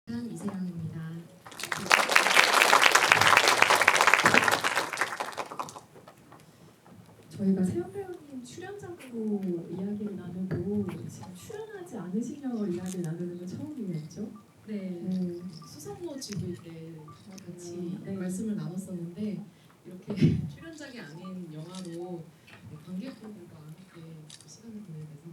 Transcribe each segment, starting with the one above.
이세영입니다. 저희가 세영 배우님 출연작으로 이야기를 나누고 지금 출연하지 않으시며 이야기를 나누는 건 처음이었죠? 네, 수상모 지부일 때 같이 네. 말씀을 나눴었는데 이렇게 출연작이 아닌 영화로 관객분들과 함께 시간을 보내게 돼서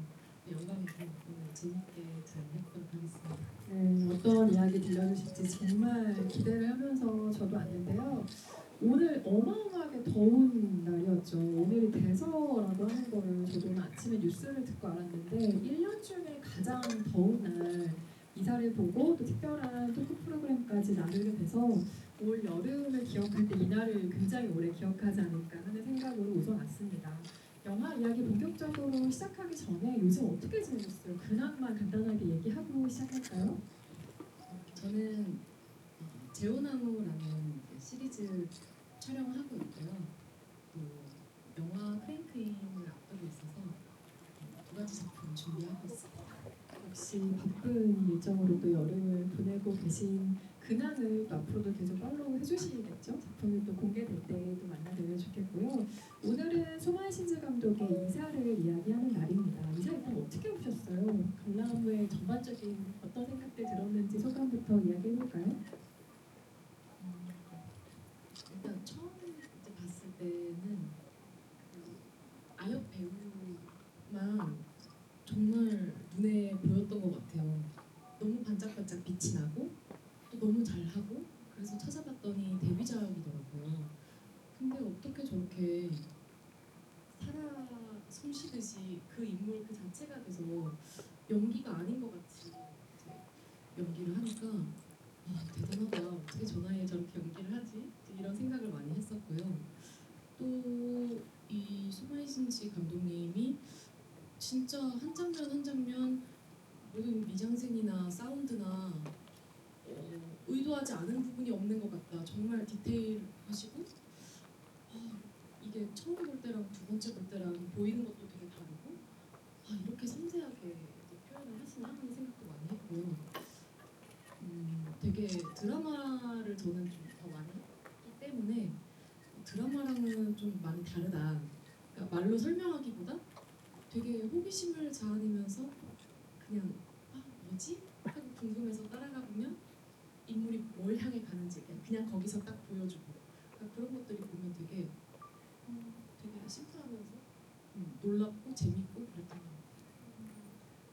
영광이고 오늘 재밌게 잘 해보도록 하겠습니다. 네, 어떤 이야기 들려주실지 정말 기대를 하면서 저도 왔는데요. 오늘 어마어마하게 더운 날이었죠. 오늘이 대서라고 하는 거를 저도 오늘 아침에 뉴스를 듣고 알았는데 1년 중에 가장 더운 날 이사를 보고 또 특별한 토크 프로그램까지 나누게 돼서 올 여름을 기억할 때 이날을 굉장히 오래 기억하지 않을까 하는 생각으로 우선 왔습니다. 영화 이야기 본격적으로 시작하기 전에 요즘 어떻게 지내셨어요? 근황만 간단하게 얘기하고 시작할까요? 저는 재혼나무라는 시리즈 촬영을 하고 있고요. 또 영화 크랭크인을 앞두고 있어서 두 가지 작품 준비하고 있습니다. 역시 바쁜 일정으로 또 여름을 보내고 계신 근황을 또 앞으로도 계속 팔로우 해주시겠죠? 작품이 또 공개될 때 또 만나뵈면 좋겠고요. 오늘은 소만신즈 감독의 이사를 이야기하는 날입니다. 이사 일단 어떻게 보셨어요? 강남의 전반적인 어떤 생각들 들었는지 소감부터 이야기해볼까요? 일단 처음 이제 봤을 때는 그 아역 배우만 정말 눈에 보였던 것 같아요. 너무 반짝반짝 빛이 나고 또 너무 잘하고 그래서 찾아봤더니 데뷔작이더라고요. 근데 어떻게 저렇게 살아 숨쉬듯이 그 인물 그 자체가 돼서 연기가 아닌 것 같이 이제 연기를 하니까 대단하다. 어떻게 저 나이에 저렇게 연기를 하지? 이런 생각을 많이 했었고요. 또 이 소마이신지 감독님이 진짜 한 장면 한 장면 모든 미장센이나 사운드나 의도하지 않은 부분이 없는 것 같다. 정말 디테일하시고 이게 처음 볼 때랑 두 번째 볼 때랑 보이는 것도 되게 다르고 이렇게 섬세하게 이제 표현을 하시나 하는 생각도 많이 했고요. 되게 드라마를 저는 좀 더 많이 했기 때문에 드라마랑은 좀 많이 다르다. 그러니까 말로 설명하기보다 되게 호기심을 자아내면서 그냥 뭐지? 하고 궁금해서 따라가 보면 인물이 뭘 향해 가는지 그냥 거기서 딱 보여주고 그러니까 그런 것들이 보면 되게 심플하면서 놀랍고 재밌고 그랬던 것 같아요.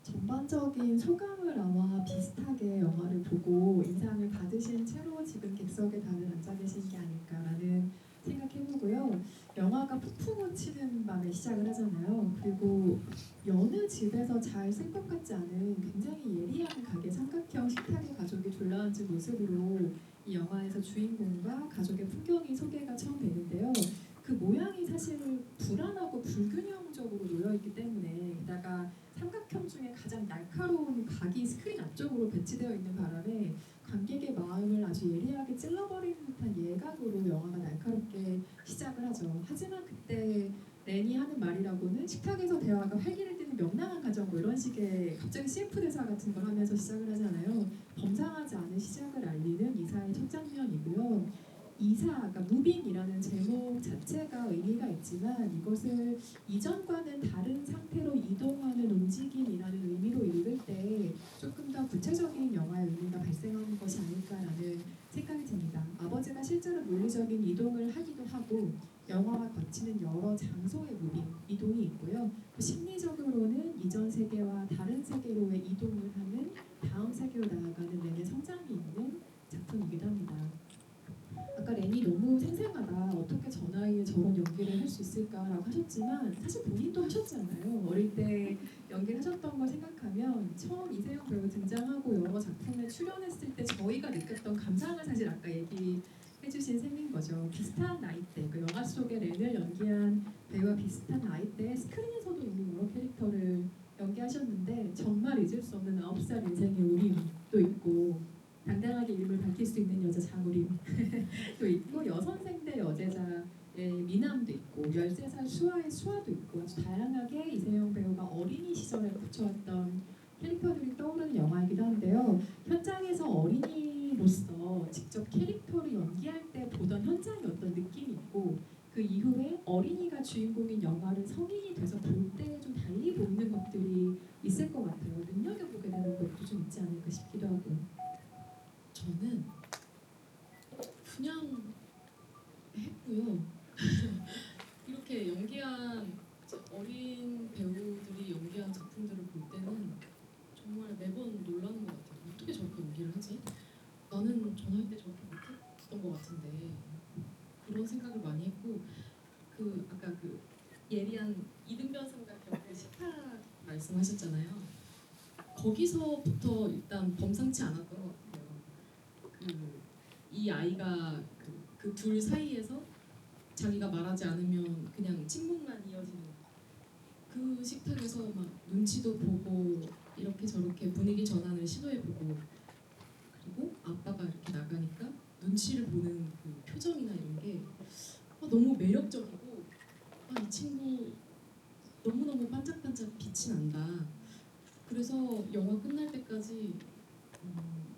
전반적인 소감을 아마 비슷하게 영화를 보고 인상을 받으신 채로 지금 객석에 다들 앉아 계신 게 아닐까라는 생각해보고요. 영화가 폭풍우 치는 밤에 시작을 하잖아요. 그리고 여느 집에서 잘 쓸 것 같지 않은 굉장히 예리한 가게 삼각형 식탁의 가족이 둘러앉은 모습으로 이 영화에서 주인공과 가족의 풍경이 소개가 처음 되는데요. 그 모양이 사실 불안하고 불균형적으로 놓여있기 때문에 게다가 삼각형 중에 가장 날카로운 각이 스크린 앞쪽으로 배치되어 있는 바람에 관객의 마음을 아주 예리하게 찔러버리는 듯한 예각으로 영화가 날카롭게 시작을 하죠. 하지만 그때 렌이 하는 말이라고는 식탁에서 대화가 활기를 띠는 명랑한 가정 뭐 이런 식의 갑자기 CF 대사 같은 걸 하면서 시작을 하잖아요. 범상하지 않은 시작을 알리는 이사의 첫 장면이고요. 이사가 무빙이라는 제목 자체가 의미가 있지만 이것을 이전과는 다른 상태로 이동하는 움직임이라는 의미로 읽을 때 조금 더 구체적인 영화의 의미가 발생하는 것이 아닐까라는 생각이 듭니다. 아버지가 실제로 물리적인 이동을 하기도 하고 영화가 거치는 여러 장소의 무빙, 이동이 있고요. 심리적으로는 이전 세계와 다른 세계로의 이동을 하는 다음 세계로 나아가는 렌의 성장이 있는 작품이기도 합니다. 아까 렌이 너무 생생하다. 어떻게 저 나이에 저런 연기를 할 수 있을까라고 하셨지만 사실 본인도 하셨잖아요. 어릴 때 연기를 하셨던 걸 생각하면 처음 이세영 배우 등장하고 여러 작품에 출연했을 때 저희가 느꼈던 감상을 사실 아까 얘기해주신 셈인 거죠. 비슷한 나이대, 그 영화 속에 렌을 연기한 배우와 비슷한 나이대에 스크린에서도 이미 여러 캐릭터를 연기하셨는데 정말 잊을 수 없는 9살 인생의 우림도 있고 당당하게 이름을 밝힐 수 있는 여자 장우림 또 있고 여선생대 여제자의 미남도 있고 13살 수아의 수아도 있고 아주 다양하게 이세영 배우가 어린이 시절에 붙여왔던 캐릭터들이 떠오르는 영화이기도 한데요. 현장에서 어린이로서 직접 캐릭터를 연기할 때 보던 현장의 어떤 느낌이 있고 그 이후에 어린이가 주인공인 영화를 성인이 돼서 볼 때 좀 달리 보이는 것들이 있을 것 같아요. 눈여겨보게 되는 것도 좀 있지 않을까 싶기도 하고요. 저는 그냥 했고요. 이렇게 연기한 이제 어린 배우들이 연기한 작품들을 볼 때는 정말 매번 놀라는 것 같아요. 어떻게 저렇게 연기를 하지? 나는 전화할 때 저렇게 못했던 것 같은데 그런 생각을 많이 했고 그 아까 그 예리한 이등변 삼각형 그 식탁 말씀하셨잖아요. 거기서부터 일단 범상치 않았던 것 같아요. 그 이 아이가 그 둘 사이에서 자기가 말하지 않으면 그냥 침묵만 이어지는 그 식탁에서 막 눈치도 보고 이렇게 저렇게 분위기 전환을 시도해보고 그리고 아빠가 이렇게 나가니까 눈치를 보는 그 표정이나 이런 게 너무 매력적이고 이 친구 너무너무 반짝반짝 빛이 난다. 그래서 영화 끝날 때까지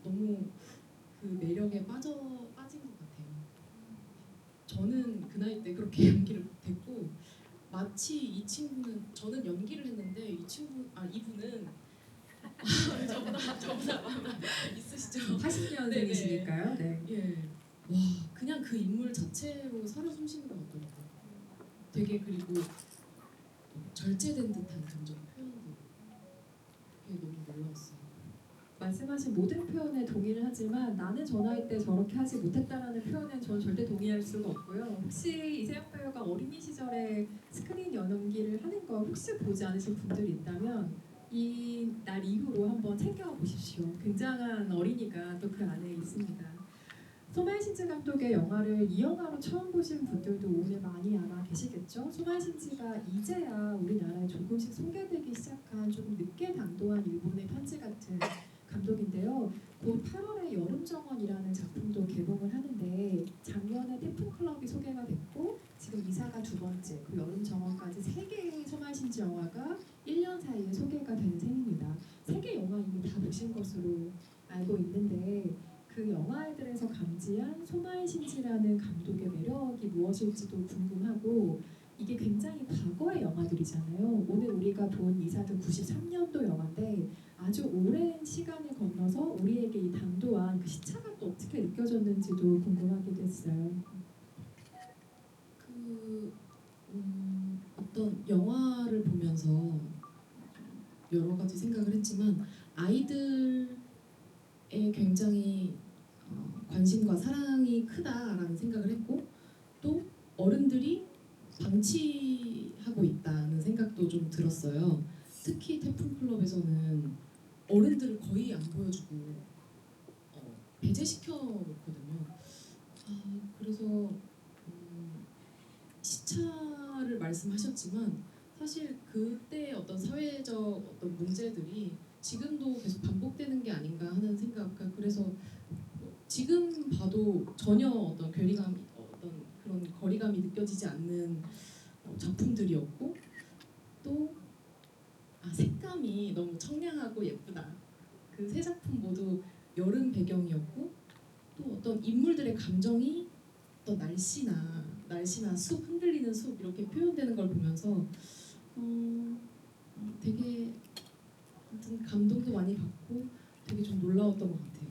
너무 그 매력에 빠진 것 같아요. 저는 그 나이 때 그렇게 연기를 못했고 마치 이 친구는 저는 연기를 했는데 이분은 저보다 있으시죠? 80년생이시니까요. 네. 예. 와 그냥 그 인물 자체로 살아 숨쉬는 것 같더라고요. 되게 그리고 절제된 듯한 감정 표현들 그게 너무 놀라웠어요. 말씀하신 모든 표현에 동의를 하지만 나는 저 나이 때 저렇게 하지 못했다라는 표현엔 저는 절대 동의할 수가 없고요. 혹시 이세영 배우가 어린이 시절에 스크린 연기를 하는 거 혹시 보지 않으신 분들이 있다면 이 날 이후로 한번 챙겨보십시오. 굉장한 어린이가 또 그 안에 있습니다. 소마이 신지 감독의 영화를 이 영화로 처음 보신 분들도 오늘 많이 아마 계시겠죠. 소마이 신지가 이제야 우리나라에 조금씩 소개되기 시작한 조금 늦게 당도한 일본의 편지 같은 감독인데요. 곧 8월에 여름정원이라는 작품도 개봉을 하는데 작년에 태풍 클럽이 소개가 됐고 지금 이사가 두 번째, 그 여름정원까지 3개의 소마이 신지 영화가 1년 사이에 소개가 되는 셈입니다. 3개 영화 이미 다 보신 것으로 알고 있는데 그 영화들에서 감지한 소마이 신지라는 감독의 매력이 무엇일지도 궁금하고 이게 굉장히 과거의 영화들이잖아요. 오늘 우리가 본 이사도 93년도 영화인데 아주 오랜 시간을 건너서 우리에게 이 당도한 그 시차가 또 어떻게 느껴졌는지도 궁금하기도 했어요. 어떤 영화를 보면서 여러 가지 생각을 했지만 아이들의 굉장히 관심과 사랑이 크다라는 생각을 했고 또 어른들이 방치하고 있다는 생각도 좀 들었어요. 특히 태풍 클럽에서는 어른들을 거의 안 보여주고 배제시켜 놓거든요. 그래서 시차를 말씀하셨지만 사실 그때 어떤 사회적 어떤 문제들이 지금도 계속 반복되는 게 아닌가 하는 생각. 그래서 지금 봐도 전혀 어떤 어떤 그런 거리감이 느껴지지 않는 작품들이었고 또 색감이 너무 청량하고 예쁘다. 그 세 작품 모두 여름 배경이었고 또 어떤 인물들의 감정이 어떤 날씨나 숲 흔들리는 숲 이렇게 표현되는 걸 보면서 되게 아무튼 감동도 많이 받고 되게 좀 놀라웠던 것 같아요.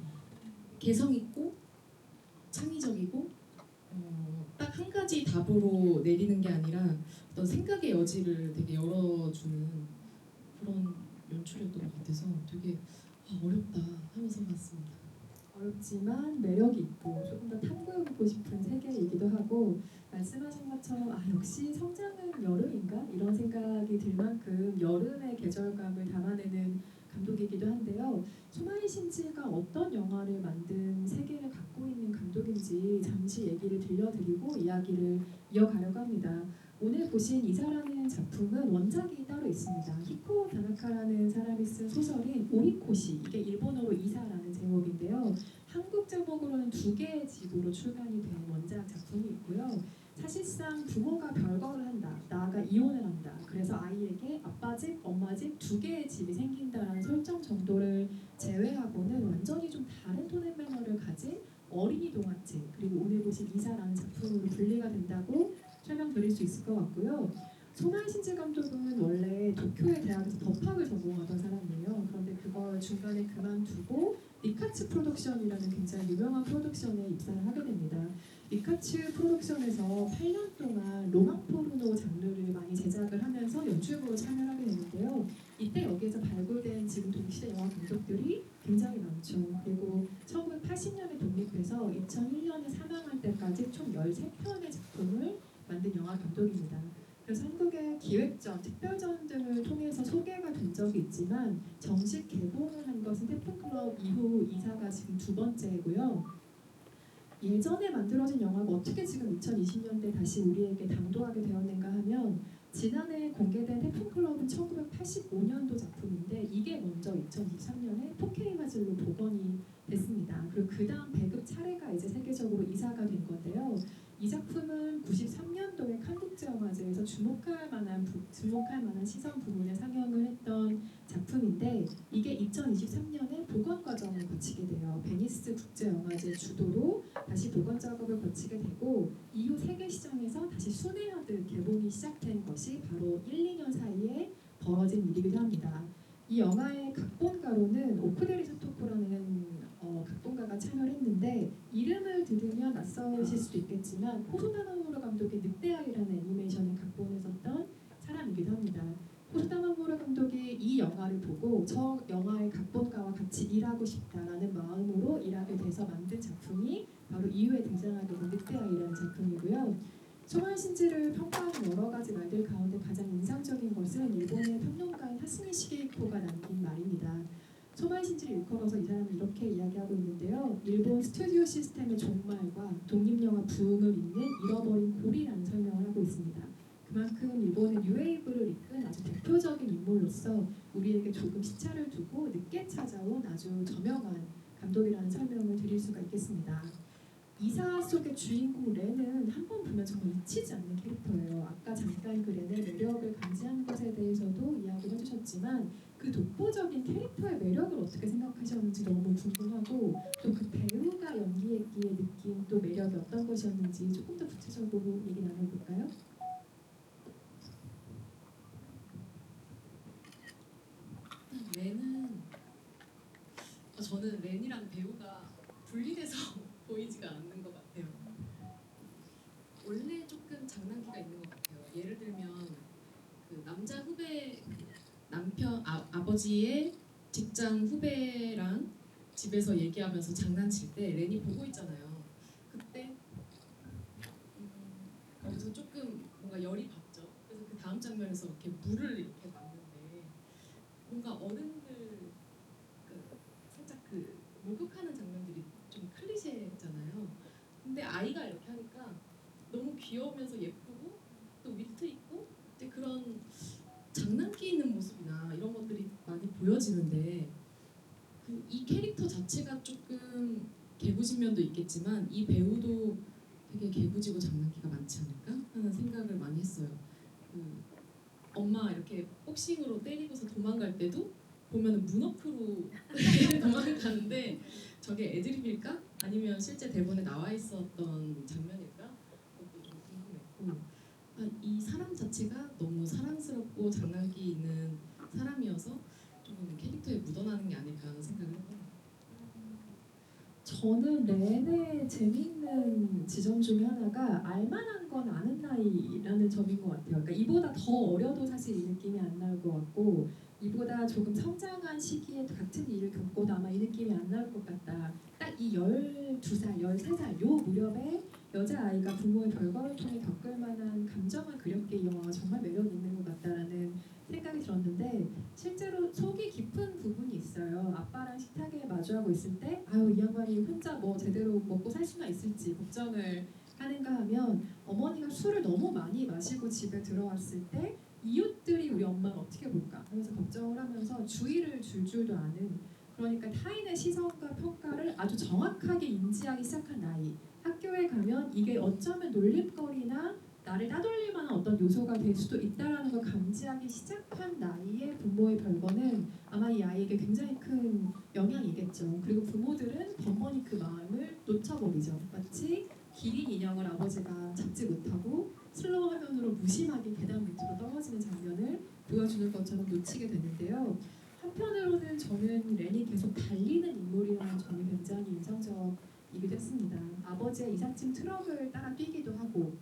개성 있고 창의적이고 딱 한 가지 답으로 내리는 게 아니라 어떤 생각의 여지를 되게 열어주는 그런 연출이었던 것 같아서 되게 어렵다 하면서 봤습니다. 어렵지만 매력이 있고 조금 더 탐구해보고 싶은 세계이기도 하고 말씀하신 것처럼 역시 성장은 여름인가? 이런 생각이 들 만큼 여름의 계절감을 담아내는 감독이기도 한데요. 소마이 신지가 어떤 영화를 만든 세계를 갖고 있는 감독인지 잠시 얘기를 들려드리고 이야기를 이어가려고 합니다. 오늘 보신 이사라는 작품은 원작이 따로 있습니다. 히코 다나카라는 사람이 쓴 소설인 오히코시, 이게 일본어로 이사라는 제목인데요. 한국 제목으로 한국으로는 2개의 집으로 출간이 된 원작 작품이 있고요. 사실상 부모가 별거를 한다, 나아가 이혼을 한다. 그래서 아이에게 아빠 집, 엄마 집 2개의 집이 생긴다라는 설정 정도를 제외하고는 완전히 좀 다른 톤 앤 매너를 가진 어린이 동화책, 그리고 오늘 보신 이사라는 작품으로 분리가 된다고 설명드릴 수 있을 것 같고요. 소마이 신지 감독은 원래 도쿄의 대학에서 법학을 전공하던 사람이에요. 그런데 그걸 중간에 그만두고 리카츠 프로덕션이라는 굉장히 유명한 프로덕션에 입사를 하게 됩니다. 리카츠 프로덕션에서 8년 동안 로망 포르노 장르를 많이 제작을 하면서 연출부로 참여를 하게 되는데요. 이때 여기에서 발굴된 지금 동시대 영화 감독들이 굉장히 많죠. 그리고 1980년에 독립해서 2001년에 사망할 때까지 총 13편의 작품을 만든 영화 감독입니다. 그래서 한국의 기획전, 특별전 등을 통해서 소개가 된 적이 있지만 정식 개봉을 한 것은 태풍클럽 이후 이사가 지금 2번째고요. 예전에 만들어진 영화가 어떻게 지금 2020년대 다시 우리에게 당도하게 되었는가 하면 지난해 공개된 태풍클럽은 1985년도 작품인데 이게 먼저 2023년에 4K 화질로 복원이 됐습니다. 그리고 그 다음 배급 차례가 이제 세계적으로 이사가 된 건데요. 이 작품은 93년도에 칸국제영화제에서 주목할 만한 시선 부문에 상영을 했던 작품인데 이게 2023년에 복원 과정을 거치게 돼요. 베니스 국제영화제 주도로 다시 복원 작업을 거치게 되고 이후 세계 시장에서 다시 순회하듯 개봉이 시작된 것이 바로 1, 2년 사이에 벌어진 일이기도 합니다. 이 영화의 각본가로는 오쿠데리 사토코라는 각본가가 참여를 했는데 이름을 들으면 낯설으실 수도 있겠지만 호소다마모토 감독의 늑대아이라는 애니메이션을 각본했었던 사람이기도 합니다. 호소다마모토 감독이 이 영화를 보고 저 영화의 각본가와 같이 일하고 싶다라는 마음으로 일하게 돼서 만든 작품이 바로 이후에 등장하게 된 늑대아이라는 작품이고요. 소마이 신지를 평가하는 여러 가지 말들 가운데 가장 인상적인 것은 일본의 평론가인 타스미 시게이코가 남긴 말입니다. 소마이 신지를 일컬어서 이 사람은 이렇게 이야기하고 있는데요. 일본 스튜디오 시스템의 종말과 독립영화 부흥을 잇는 잃어버린 고리라는 설명을 하고 있습니다. 그만큼 일본의 뉴웨이브를 이끈 아주 대표적인 인물로서 우리에게 조금 시차를 두고 늦게 찾아온 아주 저명한 감독이라는 설명을 드릴 수가 있겠습니다. 이사 속의 주인공 렌은 한 번 보면 정말 잊히지 않는 캐릭터예요. 아까 잠깐 그 렌의 매력을 감지하는 것에 대해서도 이야기를 해주셨지만 그 독보적인 캐릭터의 매력을 어떻게 생각하셨는지 너무 궁금하고 또 그 배우가 연기했기에 느낀 또 매력이 어떤 것이었는지 조금 더 구체적으로 얘기 나눠볼까요? 렌은 저는 렌이랑 배우가 분리돼서 보이지가 않는 것 같아요. 원래 조금 장난기가 있는 것 같아요. 예를 들면 그 남자 후배 남편 아버지의 직장 후배랑 집에서 얘기하면서 장난칠 때 렌이 보고 있잖아요. 그때 거기서 조금 뭔가 열이 받죠. 그래서 그 다음 장면에서 이렇게 물을 이렇게 놨는데 뭔가 어른들 살짝 그 목욕하는 장면들이 좀 클리셰잖아요. 근데 아이가 이렇게 하니까 너무 귀여우면서 예쁘고 또 위트 있고 이제 그런 장난기 있는 모습이나 이런 것들이 많이 보여지는데 이 캐릭터 자체가 조금 개구진 면도 있겠지만 이 배우도 되게 개구지고 장난기가 많지 않을까 하는 생각을 많이 했어요. 엄마 이렇게 복싱으로 때리고서 도망갈 때도 보면은 문 앞으로 도망가는데 저게 애드립일까? 아니면 실제 대본에 나와 있었던 장면일까? 그것도 좀 궁금했고 이 사람 자체가 너무 사랑스럽고 장난기 있는 사람이어서 조금 캐릭터에 묻어나는 게 아닐까 하는 생각을 했거든요. 저는 렌의 재미있는 지점 중에 하나가 알만한 건 아는 나이라는 점인 것 같아요. 그러니까 이보다 더 어려도 사실 이 느낌이 안 나올 것 같고 이보다 조금 성장한 시기에 같은 일을 겪고도 아마 이 느낌이 안 나올 것 같다. 딱 이 12살, 13살 요 무렵에 여자아이가 부모의 별거를 통해 겪을 만한 감정을 그렸기에 이 영화가 정말 매력 있는 것 같다라는 생각이 들었는데 실제로 속이 깊은 부분이 있어요. 아빠랑 식탁에 마주하고 있을 때 아유 이 양반이 혼자 뭐 제대로 먹고 살 수나 있을지 걱정을 하는가 하면 어머니가 술을 너무 많이 마시고 집에 들어왔을 때 이웃들이 우리 엄마를 어떻게 볼까 하면서 걱정을 하면서 주의를 줄 줄도 아는 그러니까 타인의 시선과 평가를 아주 정확하게 인지하기 시작한 나이. 학교에 가면 이게 어쩌면 놀림거리나 나를 따돌릴 만한 어떤 요소가 될 수도 있다라는 걸 감지하기 시작한 나이에 부모의 별거는 아마 이 아이에게 굉장히 큰 영향이겠죠. 그리고 부모들은 번번이 그 마음을 놓쳐버리죠. 마치 기린 인형을 아버지가 잡지 못하고 슬로우 화면으로 무심하게 계단 밑으로 떨어지는 장면을 보여주는 것처럼 놓치게 되는데요. 한편으로는 저는 렌이 계속 달리는 인물이라는 점이 굉장히 인상적이기도 했습니다. 아버지의 이삿짐 트럭을 따라 뛰기도 하고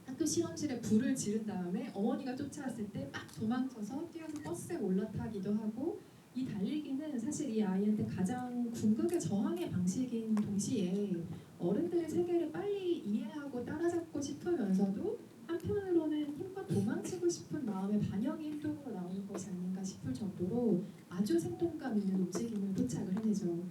학교 실험실에 불을 지른 다음에 어머니가 쫓아왔을 때 막 도망쳐서 뛰어서 버스에 올라타기도 하고 이 달리기는 사실 이 아이한테 가장 궁극의 저항의 방식인 동시에 어른들의 세계를 빨리 이해하고 따라잡고 싶으면서도 한편으로는 힘껏 도망치고 싶은 마음의 반영의 행동으로 나오는 것이 아닌가 싶을 정도로 아주 생동감 있는 움직임을 포착을 해내죠.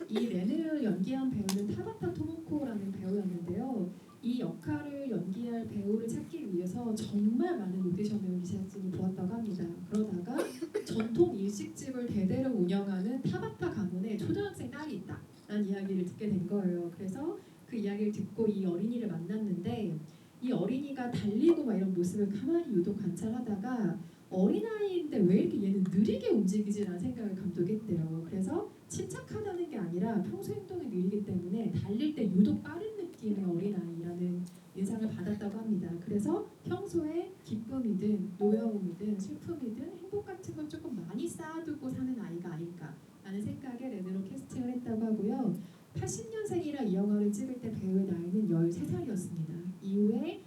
이 렌을 연기한 배우는 타바타 토모코라는 배우였는데요. 이 역할을 연기할 배우를 찾기 위해서 정말 많은 오디션을 이 제작진이 보았다고 합니다. 그러다가 전통 일식집을 대대로 운영하는 타바타 가문에 초등학생 딸이 있다라는 이야기를 듣게 된 거예요. 그래서 그 이야기를 듣고 이 어린이를 만났는데 이 어린이가 달리고 막 이런 모습을 가만히 유독 관찰하다가 어린아이인데 왜 이렇게 얘는 느리게 움직이지라는 생각을 감독했대요. 그래서 침착하다는 게 아니라 평소 행동이 느리기 때문에 달릴 때 유독 빠른 느낌의 어린아이라는 인상을 받았다고 합니다. 그래서 평소에 기쁨이든 노여움이든 슬픔이든 행복 같은 걸 조금 많이 쌓아두고 사는 아이가 아닐까라는 생각에 렌으로 캐스팅을 했다고 하고요. 80년생이라 이 영화를 찍을 때 배우의 나이는 13살이었습니다. 이후에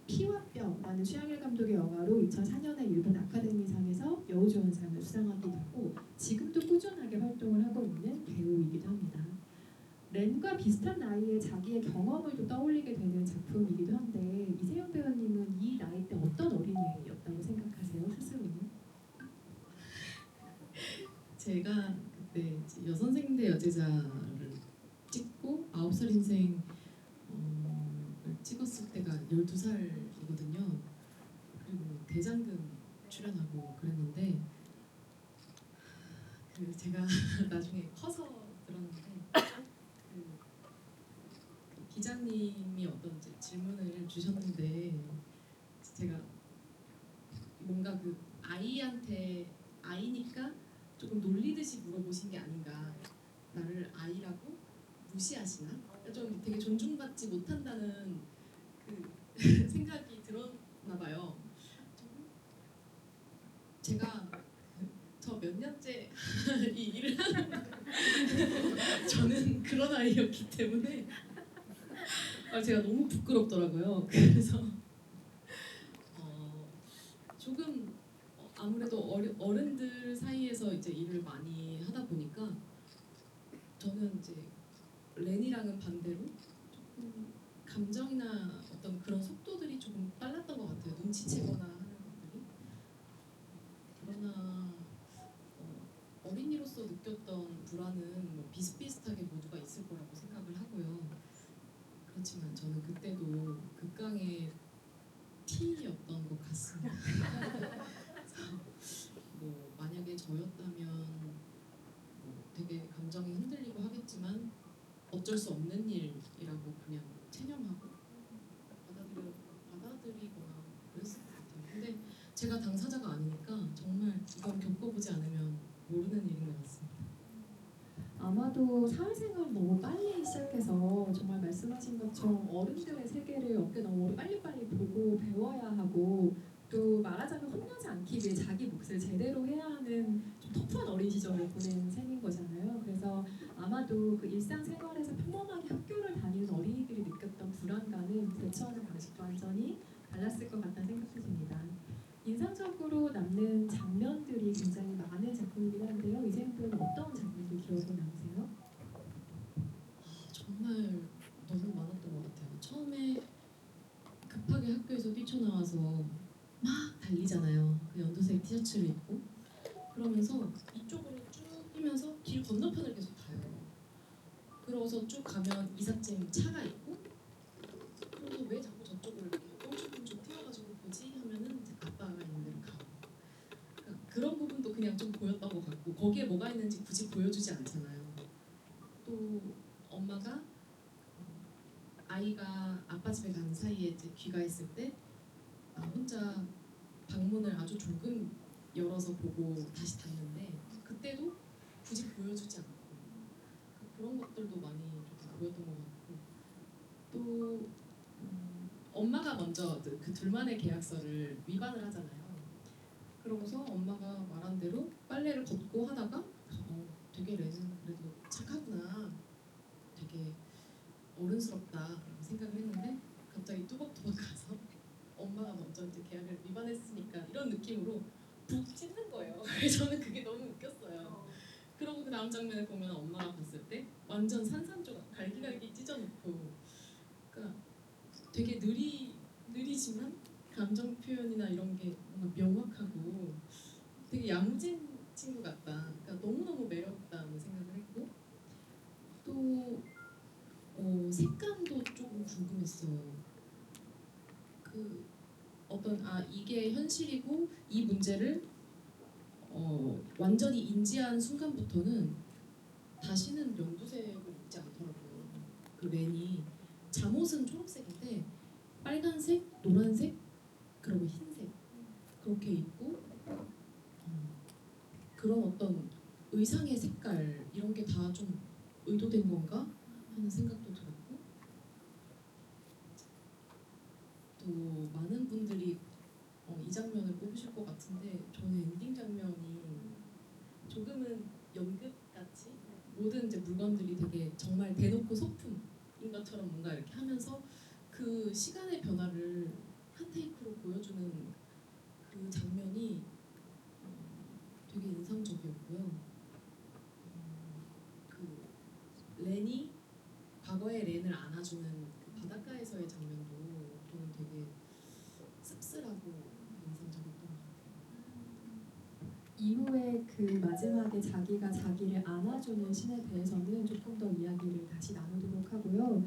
피와 뼈라는 최양일 감독의 영화로 2004년에 일본 아카데미상에서 여우조연상을 수상하기도 하고 지금도 꾸준하게 활동을 하고 있는 배우이기도 합니다. 렌과 비슷한 나이에 자기의 경험을 또 떠올리게 되는 작품이기도 한데 이세영 배우님은 이 나이 때 어떤 어린이였다고 생각하세요? 스스로는? 제가 그때 이제 여선생 대 여제자를 찍고 9살 인생 을 찍었을 때가 12살이거든요. 그리고 대장금 출연하고 그랬는데 그 제가 나중에 커서 들었는데 그 기자님이 어떤 이제 질문을 주셨는데 제가 뭔가 그 아이한테 아이니까 조금 놀리듯이 물어보신 게 아닌가, 나를 아이라고 무시하시나? 그러니까 좀 되게 존중받지 못한다는 그 생각이 들었나 봐요. 제가 저 몇 년째 이 일을 하는 저는 그런 아이였기 때문에 제가 너무 부끄럽더라고요. 그래서 조금 아무래도 어른들 사이에서 이제 일을 많이 하다 보니까 저는 이제 렌이랑은 반대로 조금 감정이나 어떤 그런 속도들이 조금 빨랐던 것 같아요. 눈치채거나 하는 것들이. 그러나 어린이로서 느꼈던 불안은 뭐 비슷비슷하게 모두가 있을 거라고 생각을 하고요. 그렇지만 저는 그때도 극강의 T였던 것 같습니다. 뭐 만약에 저였다면 뭐 되게 감정이 흔들리고 하겠지만 어쩔 수 없는 일이라고 그냥 체념하고 받아들이거나 그랬을 것 같아요. 근데 제가 당사자가 아니니까 정말 이걸 겪어보지 않으면 모르는 일인 것 같습니다. 아마도 사회생활 너무 빨리 시작해서 정말 말씀하신 것처럼 어른들의 세계를 어깨너머로 빨리빨리 보고 배워야 하고 또 말하자면 혼나지 않기 위해 자기 몫을 제대로 해야 하는 좀 터프한 어린 시절을 보낸 셈인 거잖아요. 그래서 아마도 그 일상생활에서 평범하게 학교를 다니는 어린이들이 느꼈던 불안감은 대처하는 방식도 완전히 달랐을 것 같다는 생각도 듭니다. 인상적으로 남는 장면들이 굉장히 많은 작품이긴 한데요. 이재용 배우는 어떤 장면들 기억에 남으세요? 정말 너무 많았던 것 같아요. 처음에 급하게 학교에서 뛰쳐나와서 막 달리잖아요. 그 연두색 티셔츠를 입고 그러면서 이쪽으로 쭉 뛰면서 길 건너편을 계속 가요. 그러고서 쭉 가면 이삿짐 차가 있고 그래서 왜 자꾸 저쪽을 이렇게 껑충껑충 뛰어가지고 보지 하면은 이제 아빠가 있는 데로 가고 그러니까 그런 부분도 그냥 좀 보였던 것 같고 거기에 뭐가 있는지 굳이 보여주지 않잖아요. 또 엄마가 아이가 아빠 집에 간 사이에 이제 귀가했을 때 혼자 방문을 아주 조금 열어서 보고 다시 닫는데 그때도 굳이 보여주지 않고 그런 것들도 많이 좀 보였던 것 같고 또 엄마가 먼저 그 둘만의 계약서를 위반을 하잖아요. 그러고서 엄마가 말한 대로 빨래를 걷고 하다가 되게 레즈는 그래도 착하구나, 되게 어른스럽다 생각을 했는데 갑자기 뚜벅뚜벅 가서 엄마가 먼저 이제 계약을 위반했으니까 이런 느낌으로 푹 찢는 거예요. 그래서 저는 그게 너무 웃겼어요. 그러고 그 다음 장면에 보면 엄마가 봤을 때 완전 산산조각 갈기갈기 찢어놓고, 그러니까 되게 느리지만 감정 표현이나 이런 게 뭔가 명확하고 되게 야무진 친구 같다. 그러니까 너무너무 매력있다는 생각을 했고 또 색감도 조금 궁금했어요. 그 어떤 이게 현실이고 이 문제를 완전히 인지한 순간부터는 다시는 연두색을 입지 않더라고요. 그 렌이 잠옷은 초록색인데 빨간색, 노란색, 그리고 흰색 그렇게 입고 그런 어떤 의상의 색깔 이런 게 다 좀 의도된 건가 하는 생각도 들었고 또 많은 분들이 이 장면을 꼽으실 것 같은데 저는 엔딩 장면이 조금은 연극같이 모든 이제 물건들이 되게 정말 대놓고 소품인 것처럼 뭔가 이렇게 하면서 그 시간의 변화를 한 테이크로 보여주는 그 장면이 되게 인상적이었고요. 그 렌이 과거의 렌을 안아주는 그 바닷가에서의 장면도 저는 되게 씁쓸하고 인상적이었던 것 같아요. 이후에 그 마지막에 자기가 자기를 안아주는 신에 대해서는 조금 더 이야기를 다시 나누도록 하고요.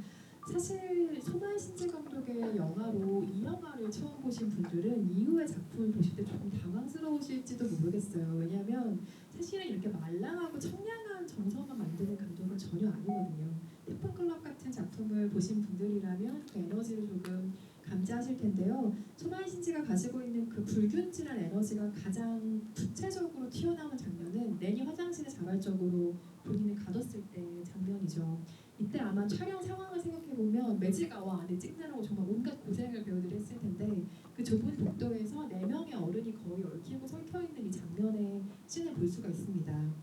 사실 소만 신지 감독의 영화로 이 영화를 처음 보신 분들은 이후의 작품을 보실 때 조금 당황스러우실지도 모르겠어요. 왜냐하면 사실은 이렇게 말랑하고 청량한 정서만 만드는 감독은 전혀 아니거든요. 태풍클럽 같은 작품을 보신 분들이라면 그 에너지를 조금 감지하실 텐데요. 소만 신지가 가지고 있는 그 불균질한 에너지가 가장 구체적으로 튀어나오는 장면은 렌이 화장실에 자발적으로 본인을 가뒀을 때 장면이죠. 이때 아마 촬영 상황을 생각해보면 매직아워 안에 찍느라고 정말 온갖 고생을 배우들이 했을 텐데 그 좁은 복도에서 4명의 어른이 거의 얽히고 설켜있는 이 장면의 씬을 볼 수가 있습니다.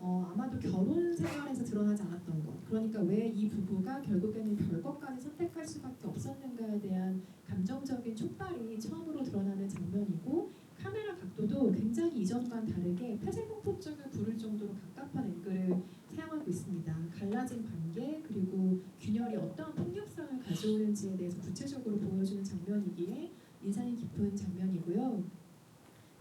아마도 결혼 생활에서 드러나지 않았던 것, 그러니까 왜 이 부부가 결국에는 별것까지 선택할 수밖에 없었는가에 대한 감정적인 촉발이 처음으로 드러나는 장면이고 카메라 각도도 굉장히 이전과는 다르게 폐쇄공포증을 부를 정도로 갑갑한 앵글을 사용하고 있습니다. 갈라진 관계 그리고 균열이 어떠한 폭력성을 가져오는지에 대해서 구체적으로 보여주는 장면이기에 인상이 깊은 장면이고요.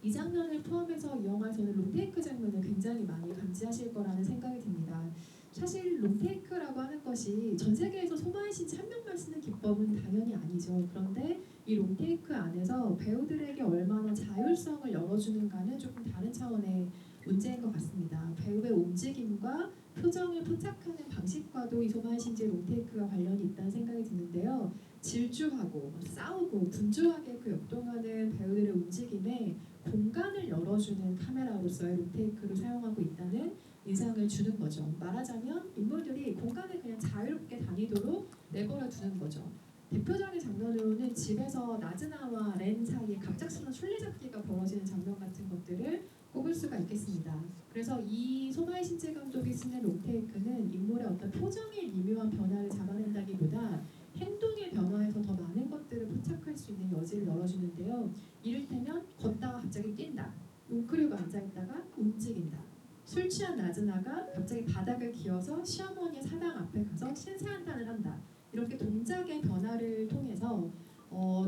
이 장면을 포함해서 이 영화에서는 롱테이크 장면을 굉장히 많이 감지하실 거라는 생각이 듭니다. 사실 롱테이크라고 하는 것이 전 세계에서 소마의 신지 한 명만 쓰는 기법은 당연히 아니죠. 그런데 이 롱테이크 안에서 배우들에게 얼마나 자율성을 열어주는가는 조금 다른 차원의 문제인 것 같습니다. 배우의 움직임과 표정을 포착하는 방식과도 이 소마의 신지 롱테이크가 관련이 있다는 생각이 드는데요. 질주하고 싸우고 분주하게 그 역동하는 배우들의 움직임에 공간을 열어주는 카메라로서의 롱테이크를 사용하고 있다는 인상을 주는 거죠. 말하자면 인물들이 공간을 그냥 자유롭게 다니도록 내버려 두는 거죠. 대표적인 장면으로는 집에서 나즈나와 렌 사이에 갑작스러운 술래잡기가 벌어지는 장면 같은 것들을 꼽을 수가 있겠습니다. 그래서 이 소마의 신재 감독이 쓰는 롱테이크는 인물의 어떤 표정의 미묘한 변화를 잡아낸다기보다 행동의 변화에서 더 많은 것들을 포착할 수 있는 여지를 열어주는데요. 이를테면 걷다가 갑자기 뛴다. 웅크리고 앉아있다가 움직인다. 술 취한 나즈나가 갑자기 바닥을 기어서 시어머니의 사당 앞에 가서 신세한탄을 한다. 이렇게 동작의 변화를 통해서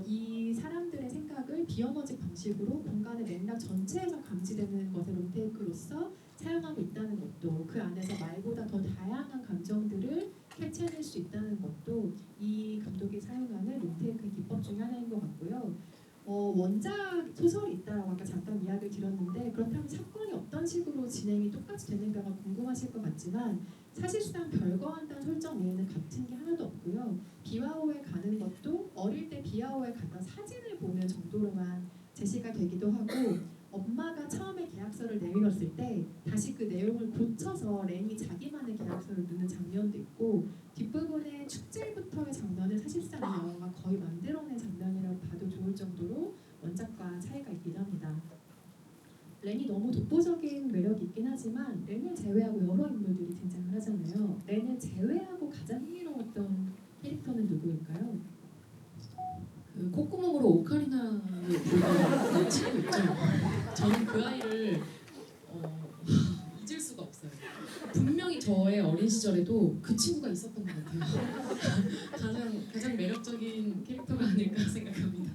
이 사람들의 생각을 비언어직 방식으로 공간의 맥락 전체에서 감지되는 것을 롱테이크로서 사용하고 있다는 것도, 그 안에서 말보다 더 다양한 감정들을 캐치해낼 수 있다는 것도 이 감독이 사용하는 롱테이크의 기법 중에 하나인 것 같고요. 원작 소설이 있다라고 아까 잠깐 이야기를 드렸는데 그렇다면 사건이 어떤 식으로 진행이 똑같이 되는가가 궁금하실 것 같지만 사실상 별거한다는 설정 외에는 같은 게 하나도 없고요. 비와호에 가는 것도 어릴 때 비와호에 갔던 사진을 보는 정도로만 제시가 되기도 하고 엄마가 처음에 계약서를 내밀었을 때 다시 그 내용을 고쳐서 렌이 자기만의 계약서를 넣는 장면도 있고 뒷부분의 축제부터의 장면은 사실상 이 영화가 거의 만들어낸 장면이라고 봐도 좋을 정도로 원작과 차이가 있기도 합니다. 렌이 너무 독보적인 매력이 있긴 하지만 렌을 제외하고 여러 인물들이 등장을 하잖아요. 렌을 제외하고 가장 흥미로웠던 캐릭터는 누구일까요? 그 콧구멍으로 오카리나를 보는 친구 있죠. 저는 그 아이를 잊을 수가 없어요. 분명히 저의 어린 시절에도 그 친구가 있었던 것 같아요. 가장 매력적인 캐릭터가 아닐까 생각합니다.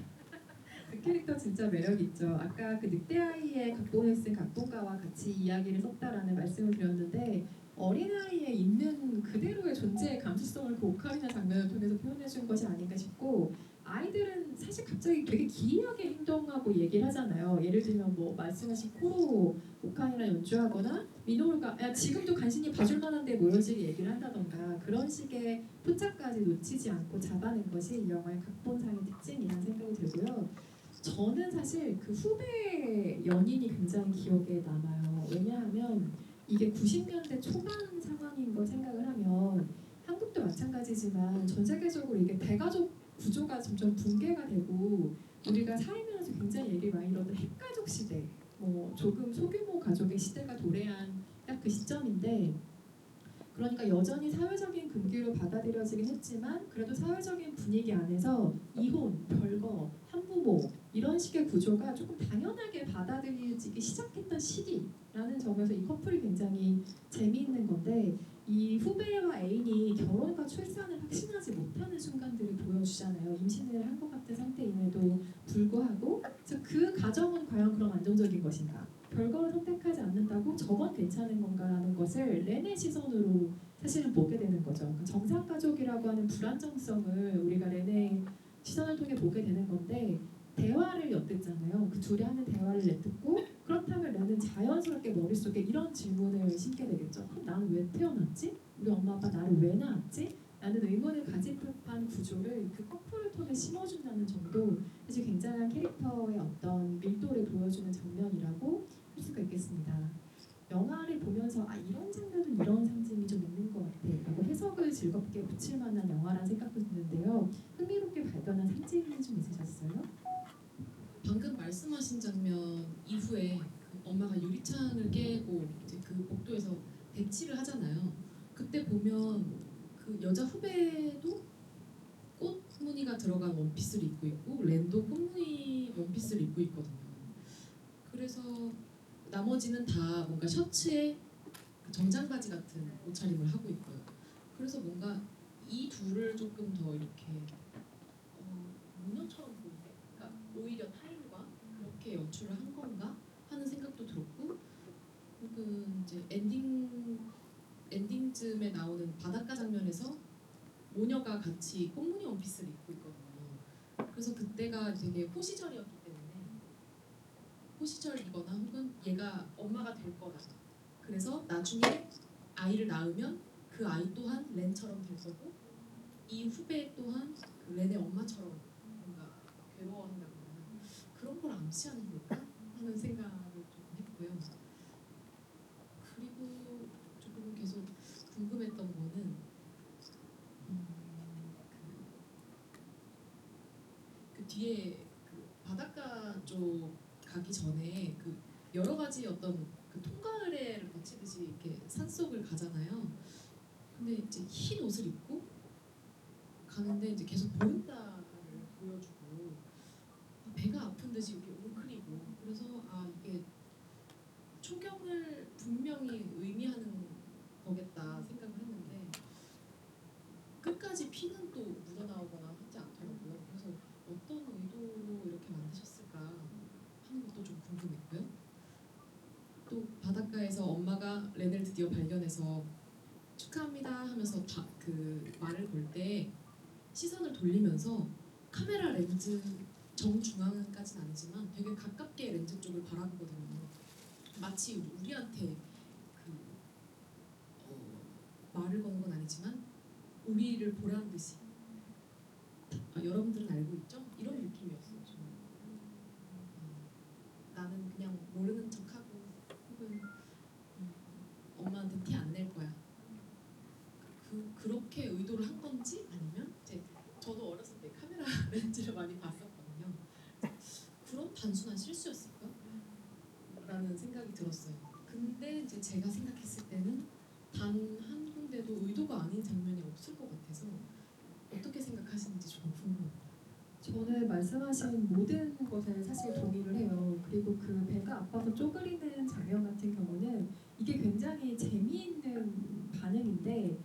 그 캐릭터 진짜 매력 있죠. 아까 그 늑대아이의 각본을 쓴 각본가와 같이 이야기를 썼다라는 말씀을 드렸는데 어린아이에 있는 그대로의 존재의 감수성을 그 오카리나 장면을 통해서 표현해준 것이 아닌가 싶고 아이들은 사실 갑자기 되게 기이하게 행동하고 얘기를 하잖아요. 예를 들면 뭐 말씀하신 코로 오카리나 연주하거나 미노루가 야 지금도 간신히 봐줄 만한데 뭐 이런 식의 얘기를 한다던가 그런 식의 포착까지 놓치지 않고 잡아낸 것이 이 영화의 각본상의 특징이라는 생각이 들고요. 저는 사실 그 후배 연인이 굉장히 기억에 남아요. 왜냐하면 이게 90년대 초반 상황인 걸 생각을 하면 한국도 마찬가지지만 전 세계적으로 이게 대가족 구조가 점점 붕괴가 되고 우리가 살면서 굉장히 얘기 많이 들었던 핵가족 시대, 뭐 조금 소규모 가족의 시대가 도래한 딱 그 시점인데 그러니까 여전히 사회적인 금기로 받아들여지긴 했지만 그래도 사회적인 분위기 안에서 이혼, 별거, 한부모 이런 식의 구조가 조금 당연하게 받아들여지기 시작했던 시기라는 점에서 이 커플이 굉장히 재미있는 건데 이 후배와 애인이 결혼과 출산을 확신하지 못하는 순간들을 보여주잖아요. 임신을 한 것 같은 상태임에도 불구하고 그 가정은 과연 그럼 안정적인 것인가? 별거를 선택하지 않는다고 저건 괜찮은 건가라는 것을 렌의 시선으로 사실은 보게 되는 거죠. 그러니까 정상 가족이라고 하는 불안정성을 우리가 렌의 시선을 통해 보게 되는 건데 대화를 엿듣잖아요. 그 둘이 하는 대화를 엿듣고 그렇다면 렌은 자연스럽게 머릿속에 이런 질문을 심게 되겠죠. 그럼 나는 왜 태어났지? 우리 엄마 아빠 나를 왜 낳았지? 라는 의문을 가질 법한 구조를 그 커플을 통해 심어준다는 점도 사실 굉장한 캐릭터의 어떤 밀도를 보여주는 장면이라고 할 수가 있겠습니다. 영화를 보면서 이런 장면은 이런 상징이 좀 있는 것 같아 라고 해석을 즐겁게 붙일 만한 영화라는 생각도 드는데요. 흥미롭게 발견한 상징이 좀 있으셨어요? 방금 말씀하신 장면 이후에 그 엄마가 유리창을 깨고 이제 그 복도에서 대치를 하잖아요. 그때 보면 그 여자 후배도 꽃 무늬가 들어간 원피스를 입고 있고 랜도 꽃 무늬 원피스를 입고 있거든요. 그래서 나머지는 다 뭔가 셔츠에 그 정장 바지 같은 옷차림을 하고 있고요. 그래서 뭔가 이 둘을 조금 더 이렇게 모녀처럼 보이게, 그러니까 오히려 타인과 그렇게 연출을 한 건가 하는 생각도 들었고, 혹은 이제 엔딩쯤에 나오는 바닷가 장면에서 모녀가 같이 꽃무늬 원피스를 입고 있거든요. 그래서 그때가 되게 호시절이었기 때문에 호시절이거나 혹은 얘가 엄마가 될 거다. 그래서 나중에 아이를 낳으면 그 아이 또한 렌처럼 될 거고 이 후배 또한 그 렌의 엄마처럼 뭔가 괴로워한다거나 그런 걸 암시하는 걸까 하는 생각을 조금 했고요. 그리고 조금 계속 궁금했던 거는 그 뒤에 그 바닷가 쪽 가기 전에 그 여러 가지 어떤 그 통가을에를 거치듯이 이렇게 산속을 가잖아요. 근데 이제 흰 옷을 입고 가는데 이제 계속 보인다를 보여주고 배가 아픈 듯이 이렇게 웅크리고 그래서 이게 초경을 분명히 의미하는 거겠다 생각을 했는데 끝까지 피는 또 묻어나오거나 하지 않더라고요. 그래서 어떤 의도로 이렇게 만드셨을까 하는 것도 좀 궁금했고요. 또 바닷가에서 엄마가 렌을 드디어 발견해서 축하합니다 하면서 그 말을 걸 때 시선을 돌리면서 카메라 렌즈 정중앙까지는 아니지만 되게 가깝게 렌즈 쪽을 바라보거든요. 마치 우리한테 그 말을 거는 건 아니지만 우리를 보란 듯이 여러분들은 알고 있죠? 이런 느낌이었어요. 저는. 나는 그냥 모르는 척하고 혹은 엄마한테 티 안 낼 거야. 그렇게 의도를 한 건지 아니면 이제 저도 어렸을 때 카메라 렌즈를 많이 봤었거든요. 그런 단순한 실수였을까? 라는 생각이 들었어요. 근데 이제 제가 생각했을 때는 단 한 군데도 의도가 아닌 장면이 없을 것 같아서 어떻게 생각하시는지 조금 궁금합니다. 저는 말씀하신 모든 것에 사실 동의를 해요. 그리고 그 배가 아파서 쪼그리는 장면 같은 경우는 이게 굉장히 재미있는 반응인데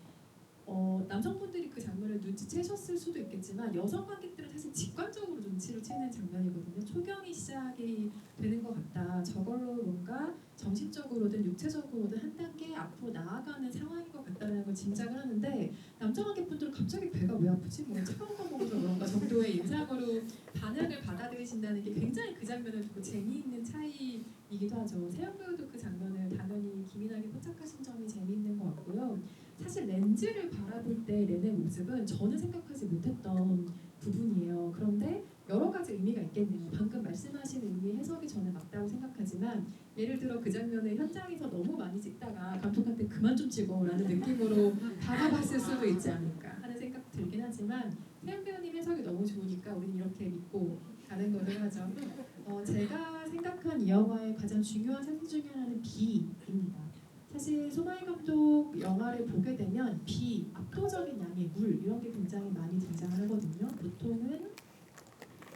남성분들이 그 장면을 눈치채셨을 수도 있겠지만 여성 관객들은 사실 직관적으로 눈치를 채는 장면이거든요. 초경이 시작이 되는 것 같다. 저걸로 뭔가 정신적으로든 육체적으로든 한 단계 앞으로 나아가는 상황인 것 같다는 걸 짐작을 하는데 남자 관객분들은 갑자기 배가 왜 아프지? 뭐 차가운 거 먹어서 그런가 정도의 인상으로 반응을 받아들이신다는 게 굉장히 그 장면을 두고 재미있는 차이이기도 하죠. 세영 배우도 그 장면을 당연히 기민하게 포착하신 점이 재미있는 것 같고요. 사실 렌즈를 바라볼 때 렌의 모습은 저는 생각하지 못했던 부분이에요. 그런데 여러 가지 의미가 있겠네요. 방금 말씀하신 의미 해석이 저는 맞다고 생각하지만 예를 들어 그 장면을 현장에서 너무 많이 찍다가 감독한테 그만 좀 찍어라는 느낌으로 다가봤을 수도 있지 않을까 하는 생각 들긴 하지만 태연 배우님 해석이 너무 좋으니까 우리는 이렇게 믿고 가는 걸로 하죠. 제가 생각한 이 영화의 가장 중요한 세부 중에 하나는 비입니다. 사실 소마이 감독 영화를 보게 되면 비, 압도적인 양의 물 이런 게 굉장히 많이 등장을 하거든요. 보통은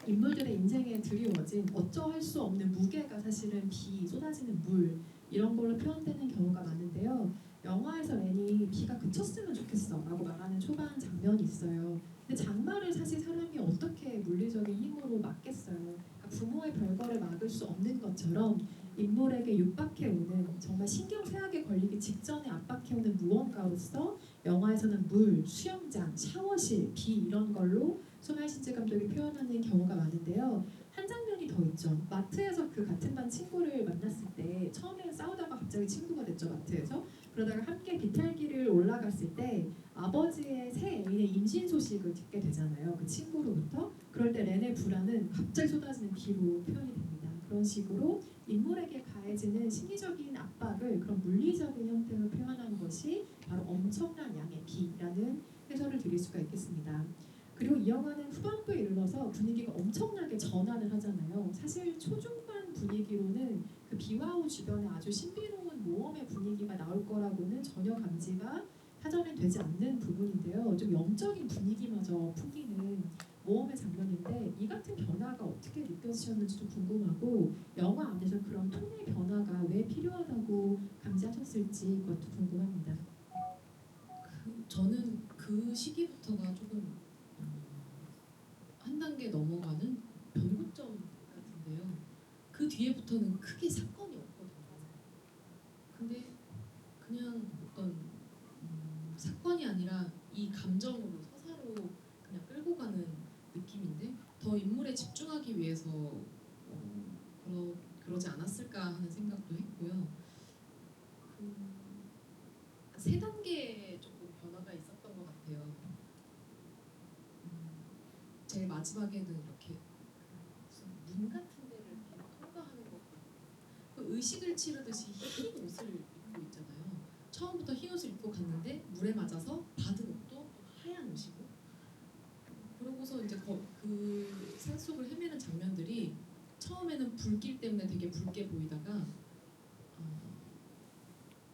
인물들의 인생에 드리워진 어쩌할 수 없는 무게가 사실은 비, 쏟아지는 물 이런 걸로 표현되는 경우가 많은데요. 영화에서 렌이 비가 그쳤으면 좋겠어 라고 말하는 초반 장면이 있어요. 근데 장마를 사실 사람이 어떻게 물리적인 힘으로 막겠어요. 그러니까 부모의 별거를 막을 수 없는 것처럼 인물에게 육박해오는 정말 신경쇠약에 걸리기 직전에 압박해오는 무언가로서 영화에서는 물, 수영장, 샤워실, 비 이런 걸로 소나이 신지 감독이 표현하는 경우가 많은데요. 한 장면이 더 있죠. 마트에서 그 같은 반 친구를 만났을 때 처음에는 싸우다가 갑자기 친구가 됐죠. 마트에서. 그러다가 함께 비탈길을 올라갔을 때 아버지의 새 애인의 임신 소식을 듣게 되잖아요. 그 친구로부터. 그럴 때 렌의 불안은 갑자기 쏟아지는 비로 표현이 됩니다. 그런 식으로 인물에게 가해지는 심리적인 압박을 그런 물리적인 형태로 표현한 것이 바로 엄청난 양의 비라는 해설을 드릴 수가 있겠습니다. 그리고 이 영화는 후반부에 이르러서 분위기가 엄청나게 전환을 하잖아요. 사실 초중반 분위기로는 그 비와우 주변에 아주 신비로운 모험의 분위기가 나올 거라고는 전혀 감지가 사전에 되지 않는 부분인데요. 좀 영적인 분위기마저 풍기는 모험의 장면인데 이 같은 변화가 어떻게 느껴지셨는지도 궁금하고 영화 안에서 그런 톤의 변화가 왜 필요하다고 감지하셨을지 그것도 궁금합니다. 저는 그 시기부터가 조금 한 단계 넘어가는 변곡점 같은데요. 그 뒤에부터는 크게 사건이 없거든요. 근데 그냥 어떤 사건이 아니라 이 감정으로 서사로 그냥 끌고 가는 느낌인데 더 인물에 집중하기 위해서 그러지 않았을까 하는 생각도 했고요. 세 단계 조금 변화가 있었던 것 같아요. 제일 마지막에는 이렇게 무슨 문 같은 데를 이렇게 통과하는 것 같고 그 의식을 치르듯이 흰 옷을 입고 있잖아요. 처음부터 흰 옷을 입고 갔는데 물에 맞아서 받은 옷도 또 하얀 옷이고 그러고서 이제 그 산속을 헤매는 장면들이 처음에는 불길 때문에 되게 붉게 보이다가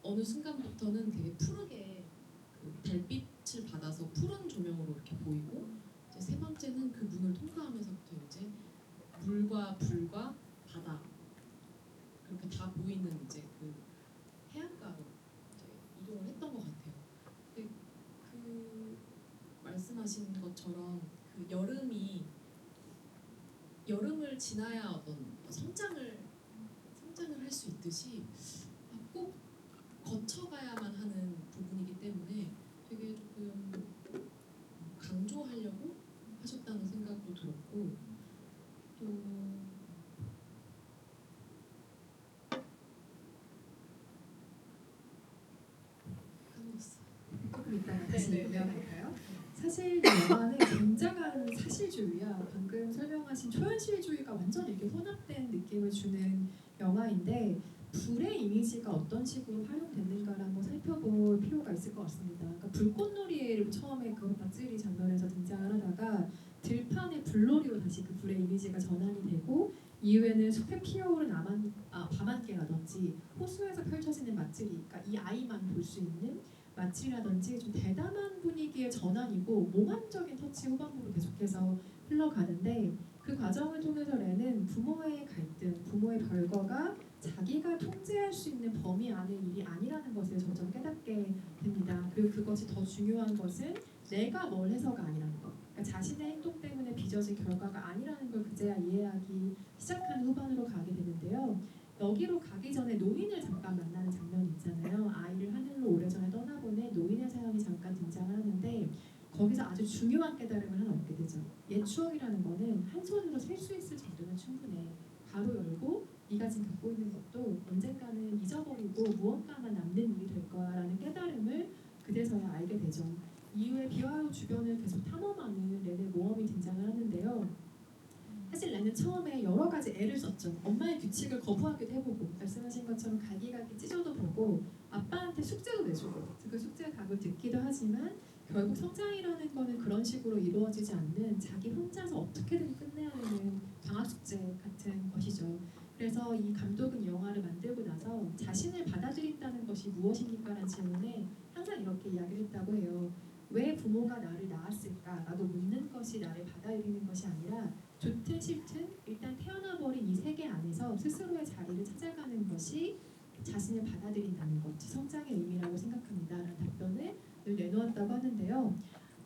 어느 순간부터는 되게 푸르게 그 달빛을 받아서 푸른 조명으로 이렇게 보이고 이제 세 번째는 그 문을 통과하면서부터 이제 물과 불과 바다 그렇게 다 보이는 이제 그 해안가로 이제 이동을 했던 것 같아요. 근데 그 말씀하신 것처럼 그 여름을 지나야 어떤 성장을 할 수 있듯이 꼭 거쳐가야만 하는 부분이기 때문에 되게 조금 강조하려고 하셨다는 생각도 들었고 또 까먹었어. 조금 이따가 다시 네네. 이어갈까요? 사실 이 영화는 굉장한 사실주의야. 방금 설명하신 초현실주의가 완전 이렇게 혼합된 느낌을 주는 영화인데 불의 이미지가 어떤 식으로 활용됐는가를 한번 살펴볼 필요가 있을 것 같습니다. 그러니까 불꽃놀이를 처음에 그 밧줄이 장면에서 등장을 하다가 들판의 불놀이로 다시 그 불의 이미지가 전환이 되고 이후에는 숲에 피어오른 밤안개라든지 호수에서 펼쳐지는 맛들이 그러니까 이 아이만 볼 수 있는 맛이라든지 좀 대담한 분위기의 전환이고 몽환적인 터치 후반부로 계속해서 흘러가는데 그 과정을 통해서 렌은 부모의 갈등, 부모의 별거가 자기가 통제할 수 있는 범위 안의 일이 아니라는 것을 점점 깨닫게 됩니다. 그리고 그것이 더 중요한 것은 내가 뭘 해서가 아니라는 것. 그러니까 자신의 행동 때문에 빚어질 결과가 아니라는 걸 그제야 이해하기 시작하는 후반으로 가게 되는데요. 여기로 가기 전에 노인을 잠깐 만나는 장면이 있잖아요. 아이를 하늘로 오래전에 떠나보낸 노인의 사연이 잠깐 등장을 하는데 거기서 아주 중요한 깨달음을 하나 얻게 되죠. 옛 추억이라는 거는 한 손으로 셀 수 있을 정도는 충분해. 가로 열고 네가 지금 갖고 있는 것도 언젠가는 잊어버리고 무언가만 남는 일이 될 거야라는 깨달음을 그제서야 알게 되죠. 이후에 비와로 주변을 계속 탐험하는 렌의 모험이 등장을 하는데요. 사실 렌은 처음에 여러 가지 애를 썼죠. 엄마의 규칙을 거부하기도 해보고 말씀하신 것처럼 갈기갈기 찢어도 보고 아빠한테 숙제도 내주고 그 숙제 답을 듣기도 하지만 결국 성장이라는 거는 그런 식으로 이루어지지 않는 자기 혼자서 어떻게든 끝내야 하는 방학 숙제 같은 것이죠. 그래서 이 감독은 이 영화를 만들고 나서 자신을 받아들인다는 것이 무엇입니까라는 질문에 항상 이렇게 이야기를 했다고 해요. 왜 부모가 나를 낳았을까라고 묻는 것이 나를 받아들이는 것이 아니라 좋든 싫든 일단 태어나버린 이 세계 안에서 스스로의 자리를 찾아가는 것이 자신을 받아들인다는 것, 성장의 의미라고 생각합니다. 라는 답변을 늘 내놓았다고 하는데요.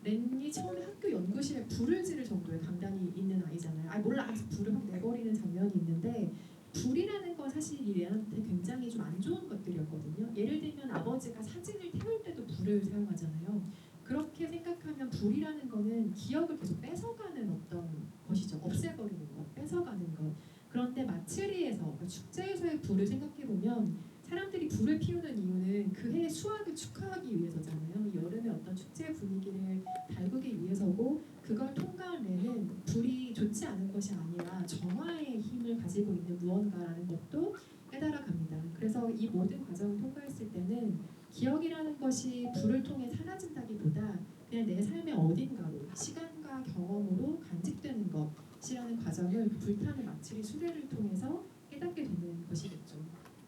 렌이 처음에 학교 연구실에 불을 지를 정도의 강단이 있는 아이잖아요. 몰라 하면서 불을 막 내버리는 장면이 있는데 불이라는 건 사실 이 렌한테 굉장히 좀 안 좋은 것들이었거든요. 예를 들면 아버지가 사진을 태울 때도 불을 사용하잖아요. 그렇게 생각하면 불이라는 거는 기억을 계속 뺏어가는 어떤 것이죠. 없애버리는 것, 뺏어가는 것. 그런데 마츠리에서 그러니까 축제에서의 불을 생각해 보면 사람들이 불을 피우는 이유는 그 해의 수확을 축하하기 위해서잖아요. 여름의 어떤 축제 분위기를 달구기 위해서고 그걸 통과한 렌은 불이 좋지 않은 것이 아니라 정화의 힘을 가지고 있는 무언가라는 것도 깨달아갑니다. 그래서 이 모든 과정을 통과했을 때는 기억이라는 것이 불을 통해 사라진다기보다 그냥 내 삶의 어딘가로 시간과 경험으로 간직되는 것이라는 과정을 불타는 마치리 수레를 통해서 깨닫게 되는 것이겠죠.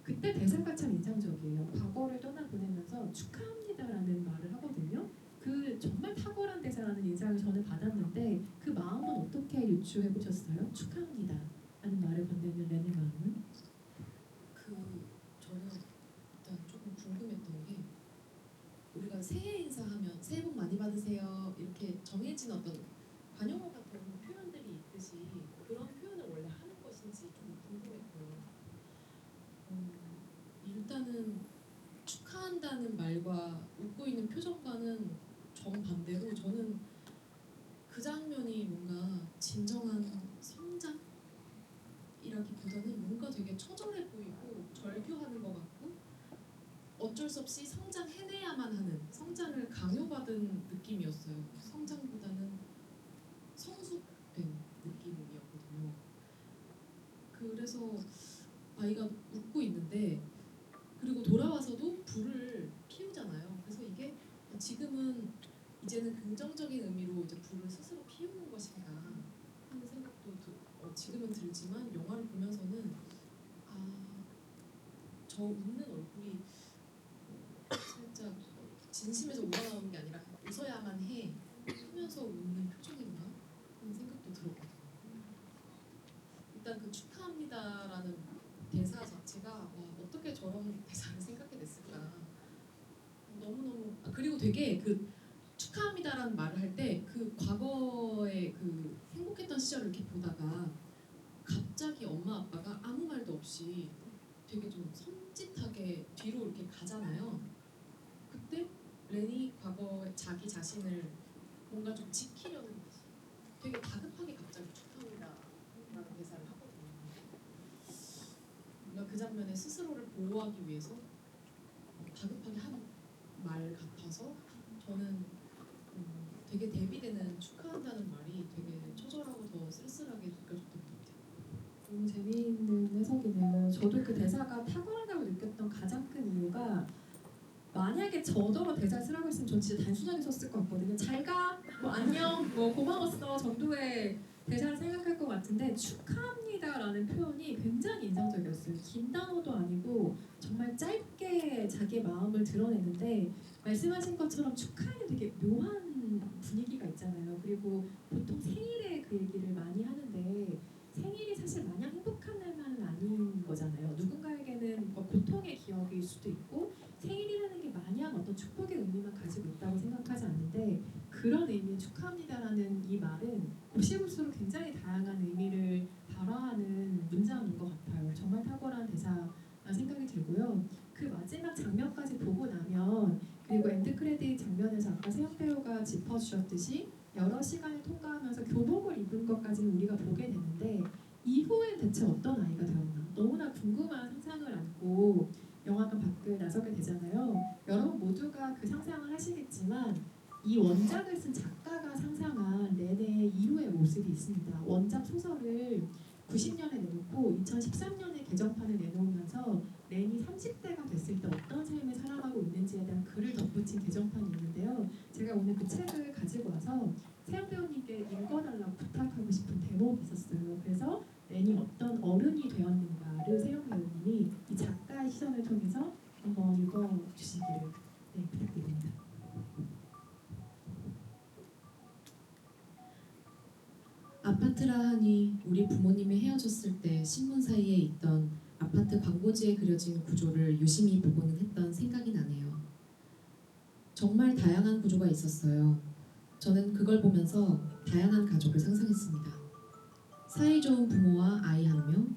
그때 대사가 참 인상적이에요. 과거를 떠나보내면서 축하합니다라는 말을 하거든요. 그 정말 탁월한 대사라는 인상을 저는 받았는데 그 마음은 어떻게 유추해 보셨어요? 축하합니다 라는 말을 건네는 렌의 마음은? 저는 일단 조금 궁금했던 게 우리가 새해 인사하면 새해 복 많이 받으세요 이렇게 정해진 어떤 관용어 같은 표현들이 있듯이 그런 표현을 원래 하는 것인지 좀 궁금했고요. 일단은 축하한다는 말과 웃고 있는 표정과는 정반대로 저는 그 장면이 뭔가 진정한 성장이라기보다는 뭔가 되게 처절해 보이고 절규하는 것 같고 어쩔 수 없이 성장해내야만 하는 성장을 강요받은 느낌이었어요. 성장보다는 성숙된 느낌이었거든요. 그래서 아이가 웃고 있는데 그리고 돌아와서도 불을 피우잖아요. 그래서 이게 지금은 이제는 긍정적인 의미로 이제 불을 스스로 피우는 것인가 하는 생각도 지금은 들지만 영화를 보면서는 저 웃는 얼굴이 살짝 진심에서 우러나오는 게 아니라 웃어야만 해 하면서 웃는 표정인가 하는 생각도 들었거든요. 일단 그 축하합니다라는 대사 자체가 어떻게 저런 대사를 생각해 냈을까 너무너무 그리고 되게 그 축하합니다라는 말을 할 때 그 과거의 그 행복했던 시절을 이렇게 보다가 갑자기 엄마 아빠가 아무 말도 없이 되게 좀 섬찟하게 뒤로 이렇게 가잖아요. 그때 렌이 과거의 자기 자신을 뭔가 좀 지키려는 거지. 되게 다급하게 갑자기 축하합니다 라는 대사를 하거든요. 뭔가 그 장면에 스스로를 보호하기 위해서 다급하게 한 말 같아서 저는 되게 대비되는 축하한다는 말이 되게 처절하고 더 쓸쓸하게 느껴졌던 것 같아요. 너무 재미있는 해석이네요. 저도 그 대사가 탁월하다고 느꼈던 가장 큰 이유가 만약에 저더러 대사를 쓰라고 했으면 전 진짜 단순하게 썼을 것 같거든요. 잘 가, 뭐 안녕, 뭐 고마웠어 정도의 대사를 생각할 것 같은데 축하합니다라는 표현이 굉장히 인상적이었어요. 긴 단어도 아니고 정말 짧게 자기의 마음을 드러내는데 말씀하신 것처럼 축하에는 되게 묘한 분위기가 있잖아요. 그리고 보통 생일에 그 얘기를 많이 하는데 생일이 사실 마냥 행복한 날만은 아닌 거잖아요. 누군가에게는 뭐 고통의 기억일 수도 있고 생일이라는 게 마냥 어떤 축복의 의미만 가지고 있다고 생각하지 않는데 그런 의미의 축하합니다라는 이 말은 곱씹을수록 굉장히 다양한 의미를 발화하는 문장인 것 같아요. 정말 탁월한 대사라는 생각이 들고요. 그 마지막 장면까지 보고 나면 그리고 엔드 크레딧 장면에서 아까 세영 배우가 짚어주셨듯이 여러 시간을 통과하면서 교복을 입은 것까지는 우리가 보게 되는데 이후엔 대체 어떤 아이가 되었나 너무나 궁금한 상상을 안고 영화관 밖을 나서게 되잖아요. 여러분 모두가 그 상상을 하시겠지만 이 원작을 쓴 작가가 상상한 렌의 이후의 모습이 있습니다. 원작 소설을 90년에 내놓고 2013년에 개정판을 내놓으면서 렌이 30대가 됐을 때 어떤 삶을 살아가고 있는지에 대한 글을 덧붙인 개정판이 있는데요. 제가 오늘 그 책을 가지고 와서 세영 배우님께 읽어달라고 부탁하고 싶은 대목이 있었어요. 그래서 렌이 어떤 어른이 되었는가를 세영 배우님이 이 작가의 시선을 통해서 한번 읽어주시기를 부탁드립니다. 아파트라 하니 우리 부모님이 헤어졌을 때 신문 사이에 있던 아파트 광고지에 그려진 구조를 유심히 보고는 했던 생각이 나네요. 정말 다양한 구조가 있었어요. 저는 그걸 보면서 다양한 가족을 상상했습니다. 사이좋은 부모와 아이 한 명,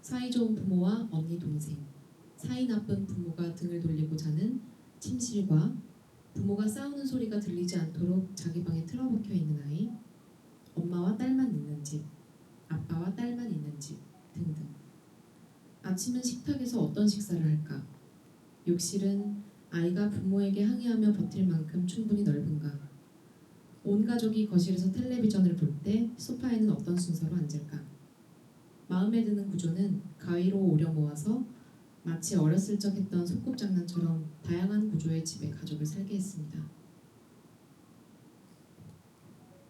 사이좋은 부모와 언니 동생, 사이 나쁜 부모가 등을 돌리고 자는 침실과 부모가 싸우는 소리가 들리지 않도록 자기 방에 틀어박혀 있는 아이, 엄마와 딸만 있는 집, 아빠와 딸만 있는 집 등등. 아침은 식탁에서 어떤 식사를 할까? 욕실은 아이가 부모에게 항의하며 버틸 만큼 충분히 넓은가? 온 가족이 거실에서 텔레비전을 볼 때 소파에는 어떤 순서로 앉을까? 마음에 드는 구조는 가위로 오려 모아서 마치 어렸을 적 했던 소꿉장난처럼 다양한 구조의 집에 가족을 살게 했습니다.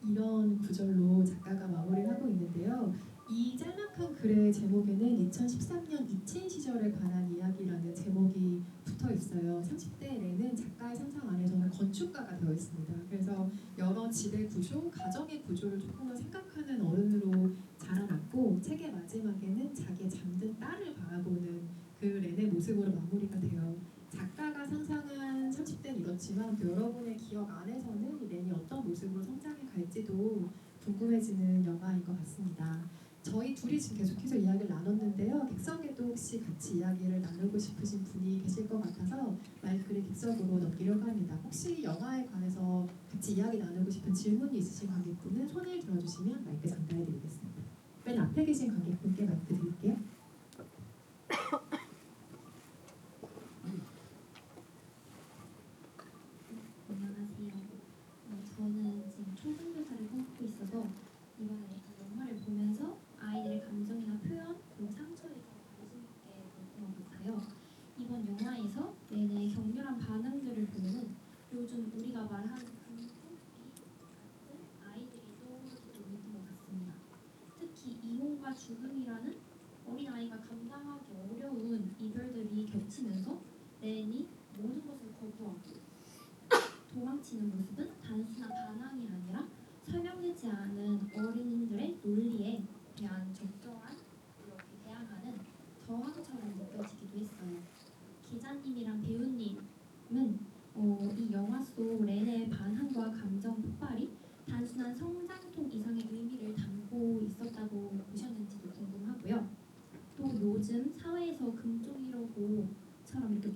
이런 구절로 작가가 마무리를 하고 있는데요. 이 짤막한 글의 제목에는 2013년 이친 시절에 관한 이야기라는 제목이 붙어 있어요. 30대 렌은 작가의 상상 안에서는 건축가가 되어 있습니다. 그래서 여러 집의 구조, 가정의 구조를 조금 더 생각하는 어른으로 자라났고 책의 마지막에는 자기의 잠든 딸을 바라보는 그 렌의 모습으로 마무리가 돼요. 작가가 상상한 30대는 이렇지만 또 여러분의 기억 안에서는 이 렌이 어떤 모습으로 성장해 갈지도 궁금해지는 영화인 것 같습니다. 저희 둘이 지금 계속해서 이야기를 나눴는데요. 객석에도 혹시 같이 이야기를 나누고 싶으신 분이 계실 것 같아서 마이크를 객석으로 넘기려고 합니다. 혹시 영화에 관해서 같이 이야기 나누고 싶은 질문이 있으신 관객분은 손을 들어주시면 마이크 전달해드리겠습니다. 맨 앞에 계신 관객분께 마이크 드릴게요. 안녕하세요. 저는 지금 초등교사를 꿈꾸고 있어서 이번에 이 영화를 보면서 아이들의 감정이나 표현 그리고 상처에 대해 관심 있게 볼 것 같아요. 이번 영화에서 렌의 격렬한 반응들을 보면은 요즘 우리가 말하는 금토끼 같은 아이들이 떠오르기도 했던 것 같습니다. 특히 이혼과 죽음이라는 어린아이가 감당하기 어려운 이별들이 겹치면서 렌이 모든 것을 거부하고 도망치는 모습은 단순한 반항이 아니라 설명되지 않은 어린이들의 논리에 대한 적절한 이렇게 대항하는 저항처럼 느껴지기도 했어요. 기자님이랑 배우님은 이 영화 속 렌의 반항과 감정 폭발이 단순한 성장통 이상의 의미를 담고 있었다고 보셨는지도 궁금하고요. 또 요즘 사회에서 금쪽이라고처럼 이렇게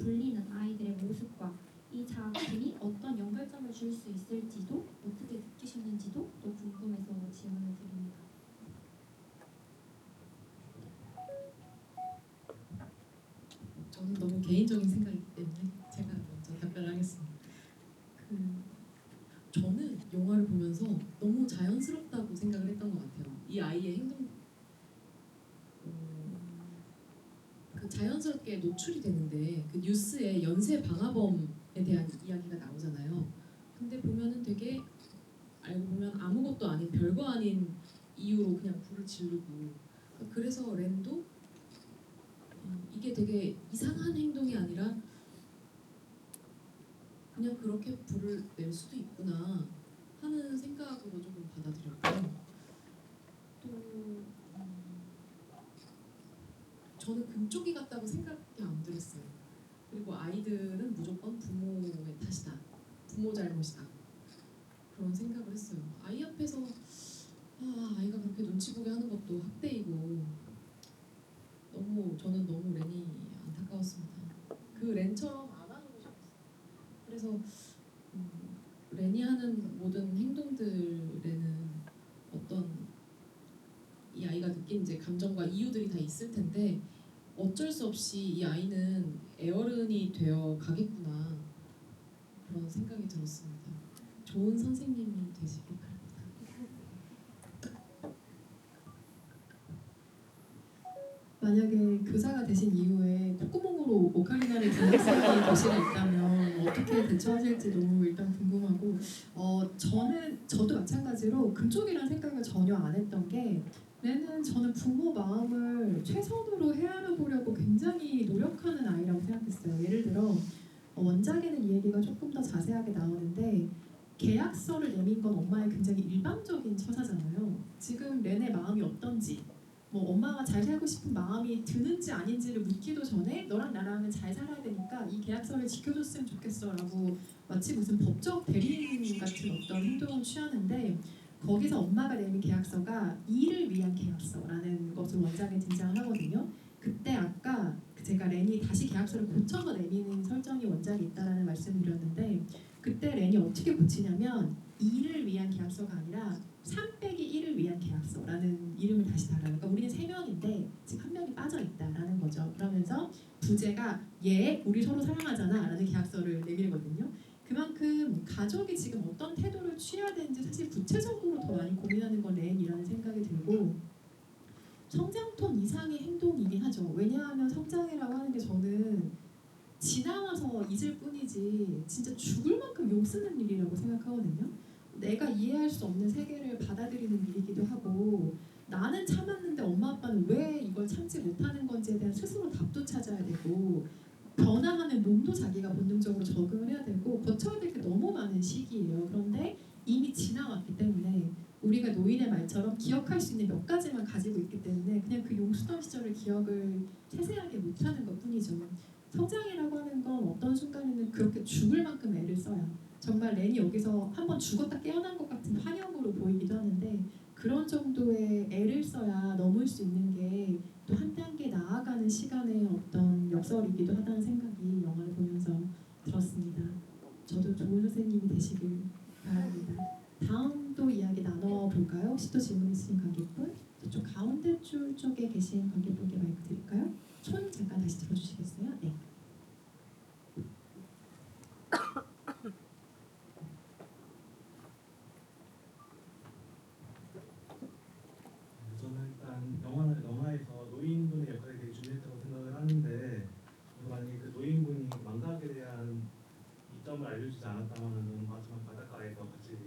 개인적인 생각이기 때문에 제가 먼저 답변을 하겠습니다. 저는 영화를 보면서 너무 자연스럽다고 생각을 했던 것 같아요. 이 아이의 행동, 자연스럽게 노출이 되는데 그 뉴스에 연쇄 방화범에 대한 이야기가 나오잖아요. 근데 보면은 되게 알고 보면 아무것도 아닌 별거 아닌 이유로 그냥 불을 지르고 그래서 렌도 이게 되게 이상한 행동이 아니라 그냥 그렇게 불을 낼 수도 있구나 하는 생각으로 조금 받아들였고요. 또 저는 금쪽이 같다고 생각이 안 들었어요. 그리고 아이들은 무조건 부모의 탓이다, 부모 잘못이다 그런 생각을 했어요. 아이 앞에서 아이가 그렇게 눈치 보게 하는 것도 학대이고 저는 너무 렌이 안타까웠습니다. 그 렌처럼 안 하고 싶었어요. 그래서 렌이 하는 모든 행동들에는 어떤 이 아이가 느낀 이제 감정과 이유들이 다 있을 텐데 어쩔 수 없이 이 아이는 애어른이 되어 가겠구나 그런 생각이 들었습니다. 좋은 선생님이 되시길 바랍니다. 만약에 교사가 되신 이후에 콧구멍으로 오카리나를 든 학생이 교실에 있다면 어떻게 대처하실지 너무 일단 궁금하고 저도 마찬가지로 그쪽이란 생각을 전혀 안 했던 게 얘는 저는 부모 마음을 최선으로 헤아려 보려고 굉장히 노력하는 아이라고 생각했어요. 예를 들어 원작에는 이 얘기가 조금 더 자세하게 나오는데 계약서를 내민 건 엄마의 굉장히 일방적인 처사잖아요. 지금 렌의 마음이 어떤지 뭐 엄마가 잘 살고 싶은 마음이 드는지 아닌지를 묻기도 전에 너랑 나랑은 잘 살아야 되니까 이 계약서를 지켜줬으면 좋겠어 라고 마치 무슨 법적 대리인 같은 어떤 행동을 취하는데 거기서 엄마가 내민 계약서가 일을 위한 계약서라는 것을 원작에 등장을 하거든요. 그때 아까 제가 렌이 다시 계약서를 고쳐서 내미는 설정이 원작에 있다라는 말씀을 드렸는데 그때 렌이 어떻게 고치냐면 일을 위한 계약서가 아니라 3-1을 위한 계약서라는 이름을 다시 달아요. 그러니까 우리는 3명인데 지금 한 명이 빠져 있다라는 거죠. 그러면서 부제가 우리 서로 사랑하잖아 라는 계약서를 내밀거든요. 그만큼 가족이 지금 어떤 태도를 취해야 되는지 사실 구체적으로 더 많이 고민하는 건 렌이라는 생각이 들고 성장톤 이상의 행동이긴 하죠. 왜냐하면 성장이라고 하는 게 저는 지나와서 잊을 뿐이지 진짜 죽을 만큼 욕쓰는 일이라고 생각하거든요. 내가 이해할 수 없는 세계를 받아들이는 일이기도 하고 나는 참았는데 엄마 아빠는 왜 이걸 참지 못하는 건지에 대한 스스로 답도 찾아야 되고 변화하는 몸도 자기가 본능적으로 적응을 해야 되고 거쳐야 될 게 너무 많은 시기예요. 그런데 이미 지나왔기 때문에 우리가 노인의 말처럼 기억할 수 있는 몇 가지만 가지고 있기 때문에 그냥 그 용수던 시절을 기억을 세세하게 못하는 것뿐이죠. 성장이라고 하는 건 어떤 순간에는 그렇게 죽을 만큼 애를 써야 정말 렌이 여기서 한번 죽었다 깨어난 것 같은 환영으로 보이기도 하는데 그런 정도의 애를 써야 넘을 수 있는 게 또 한 단계 나아가는 시간의 어떤 역설이기도 하다는 생각이 영화를 보면서 들었습니다. 저도 좋은 선생님이 되시길 바랍니다. 다음 또 이야기 나눠볼까요? 혹시 또 질문 있으신 관객분? 저쪽 가운데 줄 쪽에 계신 관객분께 마이크 드릴까요? 손 잠깐 다시 들어주시겠어요? 네. 저는 일단 영화에서 노인분의 역할이 되게 중요했다고 생각을 하는데 만약에 그 노인분이 망각에 대한 이점을 알려주지 않았다면 마지막 바닷가에서 같이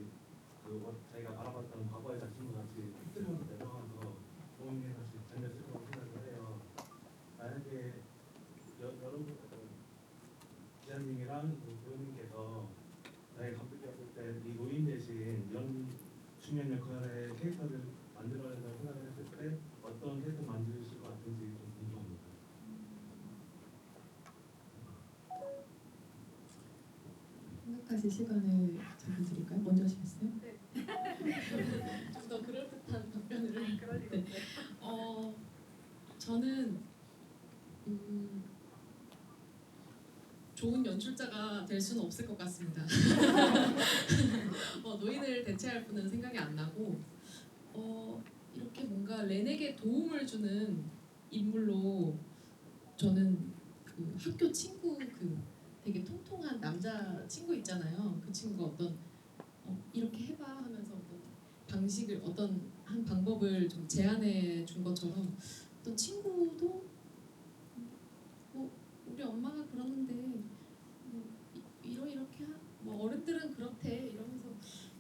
자기가 바라봤던 과거의 자신과 같이 휩쓸려서 내려가서 노인에 다시 잠겼을 거라고 생각을 해요. 만약에 여러분 기자님이랑 배우님께서 나의 감독이었을 때 이 노인 대신 이런 중요한 역할의 캐릭터를 만들어야 된다고 생각을 했을 때 어떤 캐릭터 만드실 것 같은지 좀 궁금합니다. 생각하실 시간을 잠깐 드릴까요? 먼저 하시겠어요? 좀 더 그럴듯한 답변을 네. 저는 좋은 연출자가 될 수는 없을 것 같습니다. 노인을 대체할 분은 생각이 안 나고 이렇게 뭔가 렌에게 도움을 주는 인물로 저는 그 학교 친구 그 되게 통통한 남자 친구 있잖아요. 그 친구가 어떤 이렇게 해봐 하면서 어떤 방식을 어떤 한 방법을 좀 제안해 준 것처럼 어떤 친구도 뭐 우리 엄마가 그러는데 뭐 뭐 어른들은 그렇대 이러면서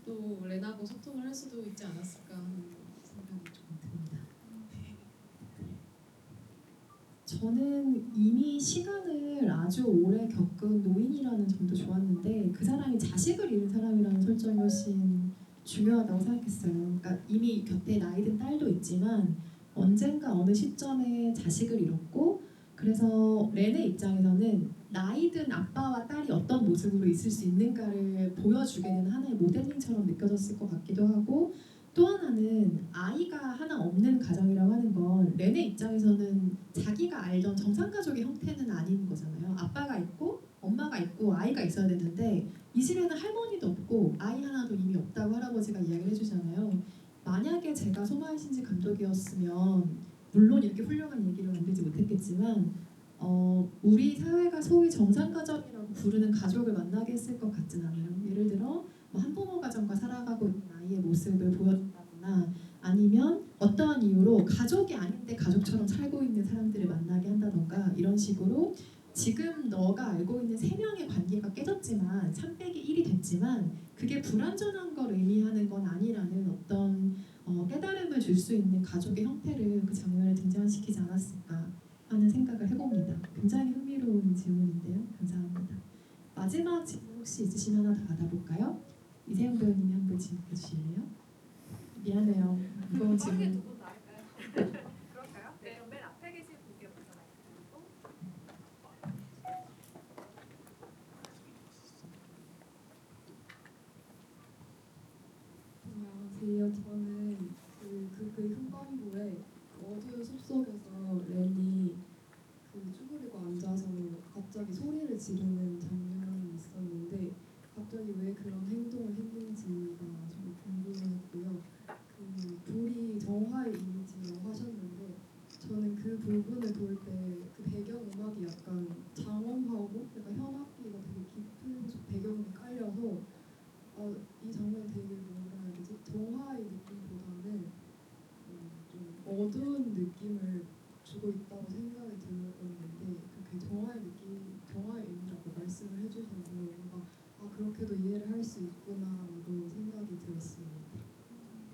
또 레나하고 소통을 할 수도 있지 않았을까 하는 생각이 좀 듭니다. 저는 이미 시간을 아주 오래 겪은 노인이라는 점도 좋았는데 그 사람이 자식을 잃은 사람이라는 설정이 훨씬 중요하다고 생각했어요. 그러니까 이미 곁에 나이든 딸도 있지만 언젠가 어느 시점에 자식을 잃었고 그래서 렌의 입장에서는 나이든 아빠와 딸이 어떤 모습으로 있을 수 있는가를 보여주게 되는 하나의 모델링처럼 느껴졌을 것 같기도 하고 또 하나는 아이가 하나 없는 가정이라고 하는 건 렌의 입장에서는 자기가 알던 정상가족의 형태는 아닌 거잖아요. 아빠가 있고 엄마가 있고 아이가 있어야 되는데 이 집에는 할머니도 없고 아이 하나도 이미 없다고 할아버지가 이야기를 해주잖아요. 만약에 제가 소마이 신지 감독이었으면 물론 이렇게 훌륭한 얘기를 만들지 못했겠지만 우리 사회가 소위 정상가정이라고 부르는 가족을 만나게 했을 것 같진 않아요. 예를 들어 뭐 한부모 가정과 살아가고 있는 아이의 모습을 보여준다거나 아니면 어떠한 이유로 가족이 아닌데 가족처럼 살고 있는 사람들을 만나게 한다던가 이런 식으로 지금 너가 알고 있는 세 명의 관계가 깨졌지만 3 빼기 1이 됐지만 그게 불완전한 걸 의미하는 건 아니라는 어떤 깨달음을 줄 수 있는 가족의 형태를 그 장면에 등장시키지 않았을까 하는 생각을 해봅니다. 굉장히 흥미로운 질문인데요. 감사합니다. 마지막 질문 혹시 있으시면 하나 더 받아볼까요? 이세영 배우님이 한번 질문해 주실래요? 미안해요. 무거운 질문. 두분 나을까요? 그럴까요? 네, 그럼 맨 앞에 계신 분께 먼저 마이크 드리고. 안녕하세요. 저는 그 흠범부의 어두운 숲속에서 렌이 쭈그리고 앉아서 갑자기 소리를 지르는 장면이 있었는데 갑자기 왜 그런 행동을 했는지가 좀 궁금했고요. 불이 정화의 이미지라고 하셨는데 저는 그 부분을 볼 때 그 배경 음악이 약간 장엄하고 약간 현악기가 되게 깊은 배경음이 깔려서 이 장면이 되게 뭐라 해야 되지? 정화의 느낌보다는 좀 어두운 느낌을 주고 있다고 생각이 들었는데 그게 정화의 느낌, 정화의 의미라고 말씀을 해주셔서 뭔가 그렇게도 이해를 할 수 있구나라고 생각이 들었습니다.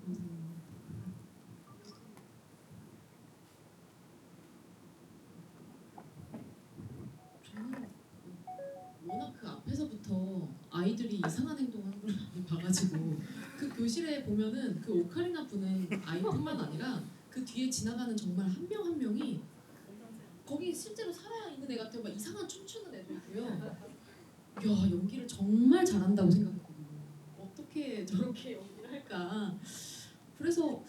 감사합니다. 저는 워낙 그 앞에서부터 아이들이 이상한 행동하는 걸 많이 봐가지고 그 교실에 보면은 그 오카리나 분은 아이뿐만 아니라 그 뒤에 지나가는 정말 한 명 한 명이 거기 실제로 살아 있는 애 같아요. 막 이상한 춤추는 애도 있고요. 야 연기를 정말 잘한다고 생각했거든요. 어떻게 저렇게 연기를 할까? 그래서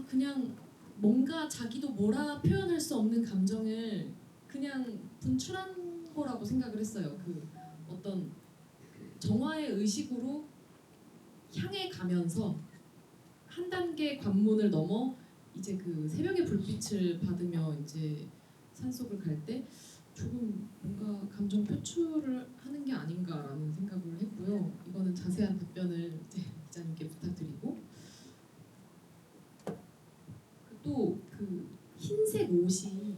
그냥 뭔가 자기도 뭐라 표현할 수 없는 감정을 그냥 분출한 거라고 생각을 했어요. 그 어떤 정화의 의식으로 향해 가면서 한 단계 관문을 넘어 이제 그 새벽의 불빛을 받으며 이제 산속을 갈 때 조금 뭔가 감정 표출을 하는 게 아닌가라는 생각을 했고요. 이거는 자세한 답변을 이제 기자님께 부탁드리고 또 그 흰색 옷이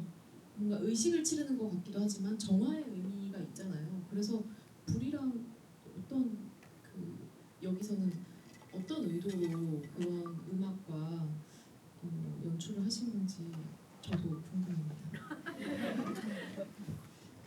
뭔가 의식을 치르는 것 같기도 하지만 정화의 의미가 있잖아요. 그래서 불이랑 어떤 여기서는 어떤 의도로 그런 음악과 연출을 하신 건지 저도 궁금합니다.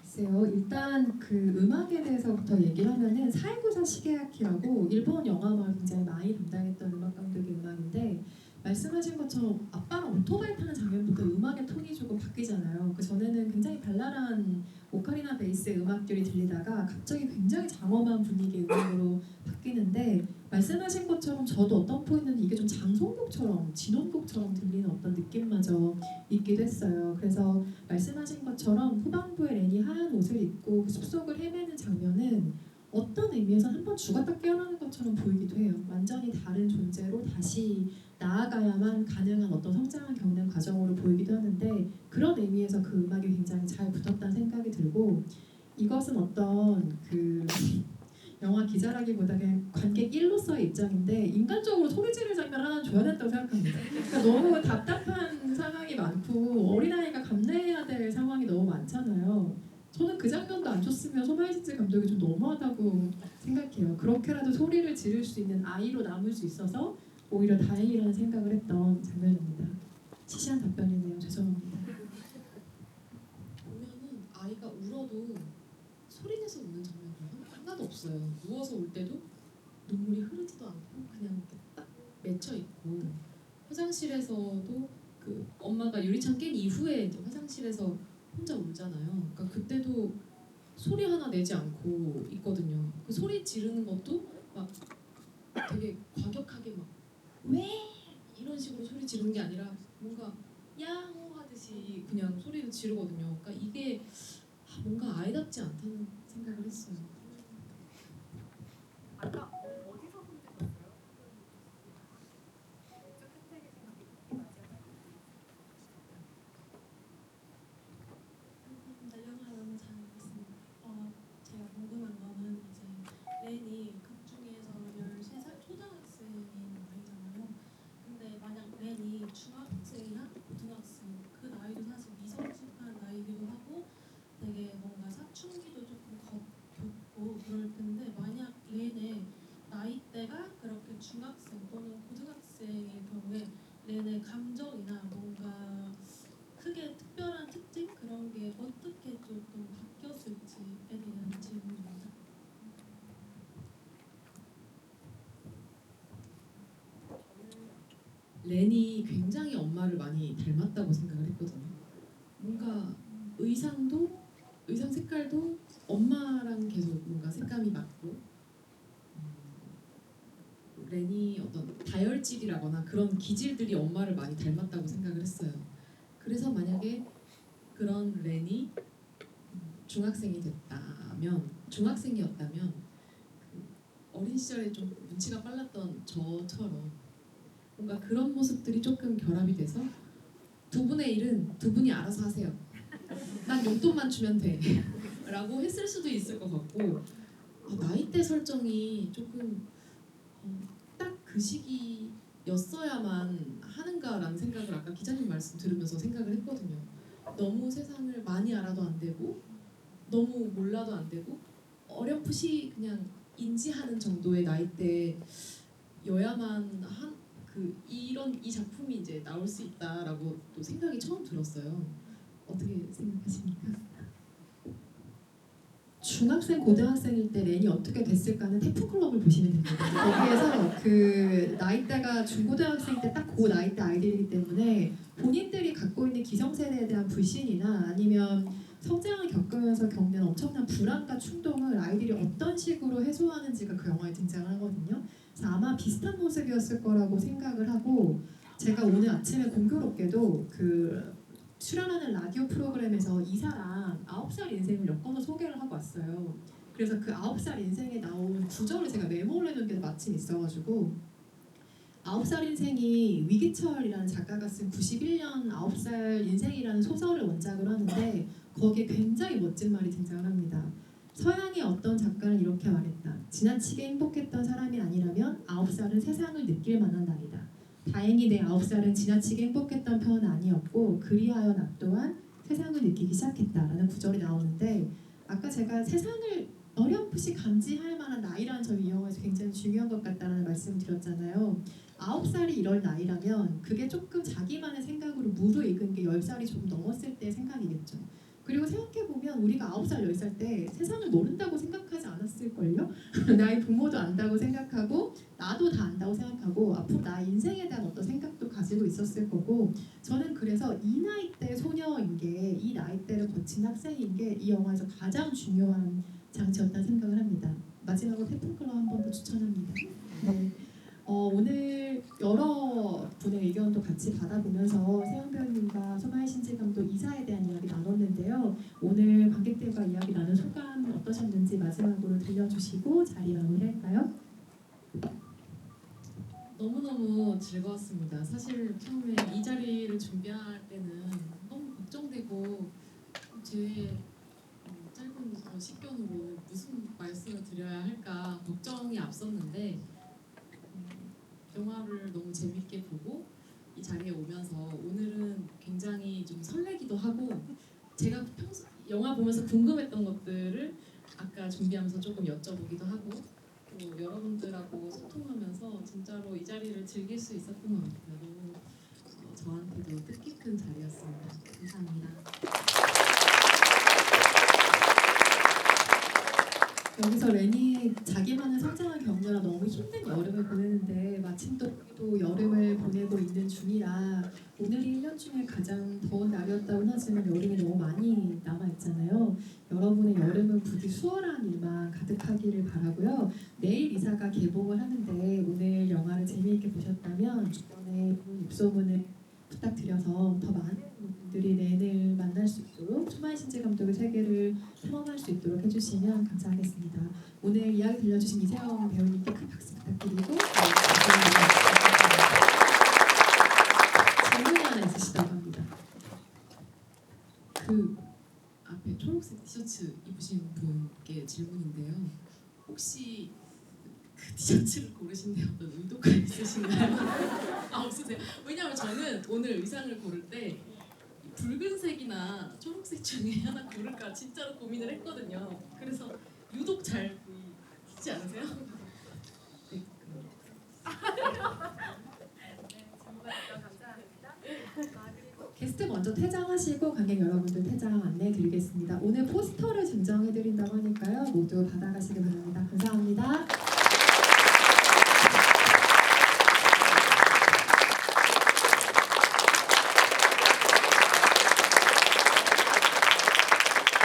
글쎄요. 일단 그 음악에 대해서부터 얘기를 하면은 사이구사 시게아키라고 일본 영화음악을 굉장히 많이 담당했던 음악 감독의 음악인데 말씀하신 것처럼 아빠가 오토바이 타는 장면부터 음악의 톤이 조금 바뀌잖아요. 그 전에는 굉장히 발랄한 오카리나 베이스의 음악들이 들리다가 갑자기 굉장히 장엄한 분위기의 음악으로 바뀌는데 말씀하신 것처럼 저도 어떤 포인트는 이게 좀 장송곡처럼 진원곡처럼 들리는 어떤 느낌마저 있기도 했어요. 그래서 말씀하신 것처럼 후반부에 렌이 하얀 옷을 입고 그 숲속을 헤매는 장면은 어떤 의미에서 한번 죽었다 깨어나는 것처럼 보이기도 해요. 완전히 다른 존재로 다시 나아가야만 가능한 어떤 성장을 겪는 과정으로 보이기도 하는데 그런 의미에서 그 음악이 굉장히 잘 붙었다는 생각이 들고 이것은 어떤 그 영화 기자라기보다 그냥 관객 1로서의 입장인데 인간적으로 소리 지를 장면 하나 줘야 된다고 생각합니다. 그러니까 너무 답답한 상황이 많고 어린아이가 감내해야 될 상황이 너무 많잖아요. 저는 그 장면도 안 줬으면 소마이지츠 감독이 좀 너무하다고 생각해요. 그렇게라도 소리를 지를 수 있는 아이로 남을 수 있어서 오히려 다행이라는 생각을 했던 장면입니다. 시시한 답변이네요. 죄송합니다. 보면은 아이가 울어도 소리 내서 우는 장면이 하나도 없어요. 누워서 울 때도 눈물이 흐르지도 않고 그냥 이렇게 딱 맺혀 있고 화장실에서도 그 엄마가 유리창 깬 이후에 이제 화장실에서 혼자 울잖아요. 그러니까 그때도 소리 하나 내지 않고 있거든요. 그 소리 지르는 것도 막 되게 과격하게 막 왜 이런 식으로 소리 지르는 게 아니라 뭔가 야호 하듯이 그냥 소리를 지르거든요. 그러니까 이게 뭔가 아이답지 않다는 생각을 했어요. 아까 어디서 손 드셨어요? 이쪽 끝에 계신 분이 맞아요? 나 영화 너무 잘 봤습니다. 제가 궁금한 거는 이제 렌이 극 중에서 13살 초등학생인 나이잖아요. 근데 만약 렌이 중학생이나 고등학생 그 나이도 사실 미성숙한 나이기도 하고 되게 뭔가 사춘기도 조금 겪고 그럴 텐데 만약 렌의 나이대가 그렇게 중학생 또는 고등학생일 경우에 렌의 감정이나 뭔가 크게 특별한 특징 그런 게 어떻게 조금 바뀌었을지에 대한 질문입니다. 렌이 굉장히 엄마를 많이 닮았다고 생각을 했거든요. 뭔가 의상 색깔도 엄마랑 계속 뭔가 색감이 맞고 렌이 어떤 다혈질이라거나 그런 기질들이 엄마를 많이 닮았다고 생각을 했어요. 그래서 만약에 그런 렌이 중학생이었다면 그 어린 시절에 좀 눈치가 빨랐던 저처럼 뭔가 그런 모습들이 조금 결합이 돼서 두 분의 일은 두 분이 알아서 하세요. 난 용돈만 주면 돼. 라고 했을 수도 있을 것 같고 나이대 설정이 조금 딱 그 시기였어야만 하는가라는 생각을 아까 기자님 말씀 들으면서 생각을 했거든요. 너무 세상을 많이 알아도 안 되고 너무 몰라도 안 되고 어렴풋이 그냥 인지하는 정도의 나이대여야만 이 작품이 이제 나올 수 있다라고 또 생각이 처음 들었어요. 어떻게 생각하십니까? 중학생, 고등학생일 때 렌이 어떻게 됐을까는 태풍클럽을 보시면 됩니다. 거기에서 그 나이대가 중고등학생 때 딱 그 나이대 아이들이기 때문에 본인들이 갖고 있는 기성세대에 대한 불신이나 아니면 성장을 겪으면서 겪는 엄청난 불안과 충동을 아이들이 어떤 식으로 해소하는지가 그 영화에 등장을 하거든요. 그래서 아마 비슷한 모습이었을 거라고 생각을 하고 제가 오늘 아침에 공교롭게도 그 출연하는 라디오 프로그램에서 이사랑 9살 인생을 엮어서 소개를 하고 왔어요. 그래서 그 9살 인생에 나온 구절을 제가 메모를 해놓은 게 마침 있어가지고 9살 인생이 위기철이라는 작가가 쓴 91년 9살 인생이라는 소설을 원작으로 하는데 거기에 굉장히 멋진 말이 등장을 합니다. 서양의 어떤 작가는 이렇게 말했다. 지나치게 행복했던 사람이 아니라면 9살은 세상을 느낄 만한 나이다. 다행히 내 9살은 지나치게 행복했던 편은 아니었고 그리하여 나 또한 세상을 느끼기 시작했다라는 구절이 나오는데 아까 제가 세상을 어렴풋이 감지할 만한 나이라는 점이 이 영화에서 굉장히 중요한 것 같다는 말씀을 드렸잖아요. 9살이 이럴 나이라면 그게 조금 자기만의 생각으로 무르익은 게 10살이 조금 넘었을 때 생각이겠죠. 그리고 생각해보면 우리가 9살, 10살 때 세상을 모른다고 생각하지 않았을걸요? 나의 부모도 안다고 생각하고 나도 다 안다고 생각하고 앞으로 나 인생에 대한 어떤 생각도 가지고 있었을 거고 저는 그래서 이 나이대 소녀인 게 이 나이대를 거친 학생인 게 이 영화에서 가장 중요한 장치였다는 생각을 합니다. 마지막으로 태풍클럽 한 번 더 추천합니다. 네. 오늘 여러 분의 의견도 같이 받아보면서 세영 배우님과 소마이 신지 감독 이사에 대한 이야기 나눴는데요. 오늘 관객들과 이야기 나눈 소감 어떠셨는지 마지막으로 들려주시고 자리 마무리할까요? 너무너무 즐거웠습니다. 사실 처음에 이 자리를 준비할 때는 너무 걱정되고 제 짧은 식견으로 무슨 말씀을 드려야 할까 걱정이 앞섰는데 영화를 너무 재밌게 보고 이 자리에 오면서 오늘은 굉장히 좀 설레기도 하고 제가 평소 영화 보면서 궁금했던 것들을 아까 준비하면서 조금 여쭤보기도 하고 또 여러분들하고 소통하면서 진짜로 이 자리를 즐길 수 있었던 것 같아요. 너무 저한테도 뜻깊은 자리였습니다. 감사합니다. 여기서 레니 자기만의 성장을 겪느라 너무 힘든 여름을 보내는데 마침 또 여름을 보내고 있는 중이라 오늘이 1년 중에 가장 더운 날이었다고는 하지만 여름이 너무 많이 남아있잖아요. 여러분의 여름은 부디 수월한 일만 가득하기를 바라고요. 내일 이사가 개봉을 하는데 오늘 영화를 재미있게 보셨다면 주변에 입소문을 부탁드려서 더 많은 분들이 렌을 만날 수 있도록 초마이 신지 감독의 세계를 탐험할 수 있도록 해주시면 감사하겠습니다. 오늘 이야기 들려주신 이세영 배우님께 큰 박수 부탁드리고 질문이 하나 있으시다고 합니다. 그 앞에 초록색 티셔츠 입으신 분께 질문인데요. 혹시 그 티셔츠를 고르신 데 어떤 의도가 있으신가요? 아 없으세요? 왜냐하면 저는 오늘 의상을 고를 때 붉은색이나 초록색 중에 하나 고를까 진짜로 고민을 했거든요. 그래서 유독 잘 보이지 않으세요? 네, 네, 질문 감사합니다. 그리고 게스트 먼저 퇴장하시고 관객 여러분들 퇴장 안내 드리겠습니다. 오늘 포스터를 증정해드린다고 하니까요. 모두 받아가시기 바랍니다. 감사합니다.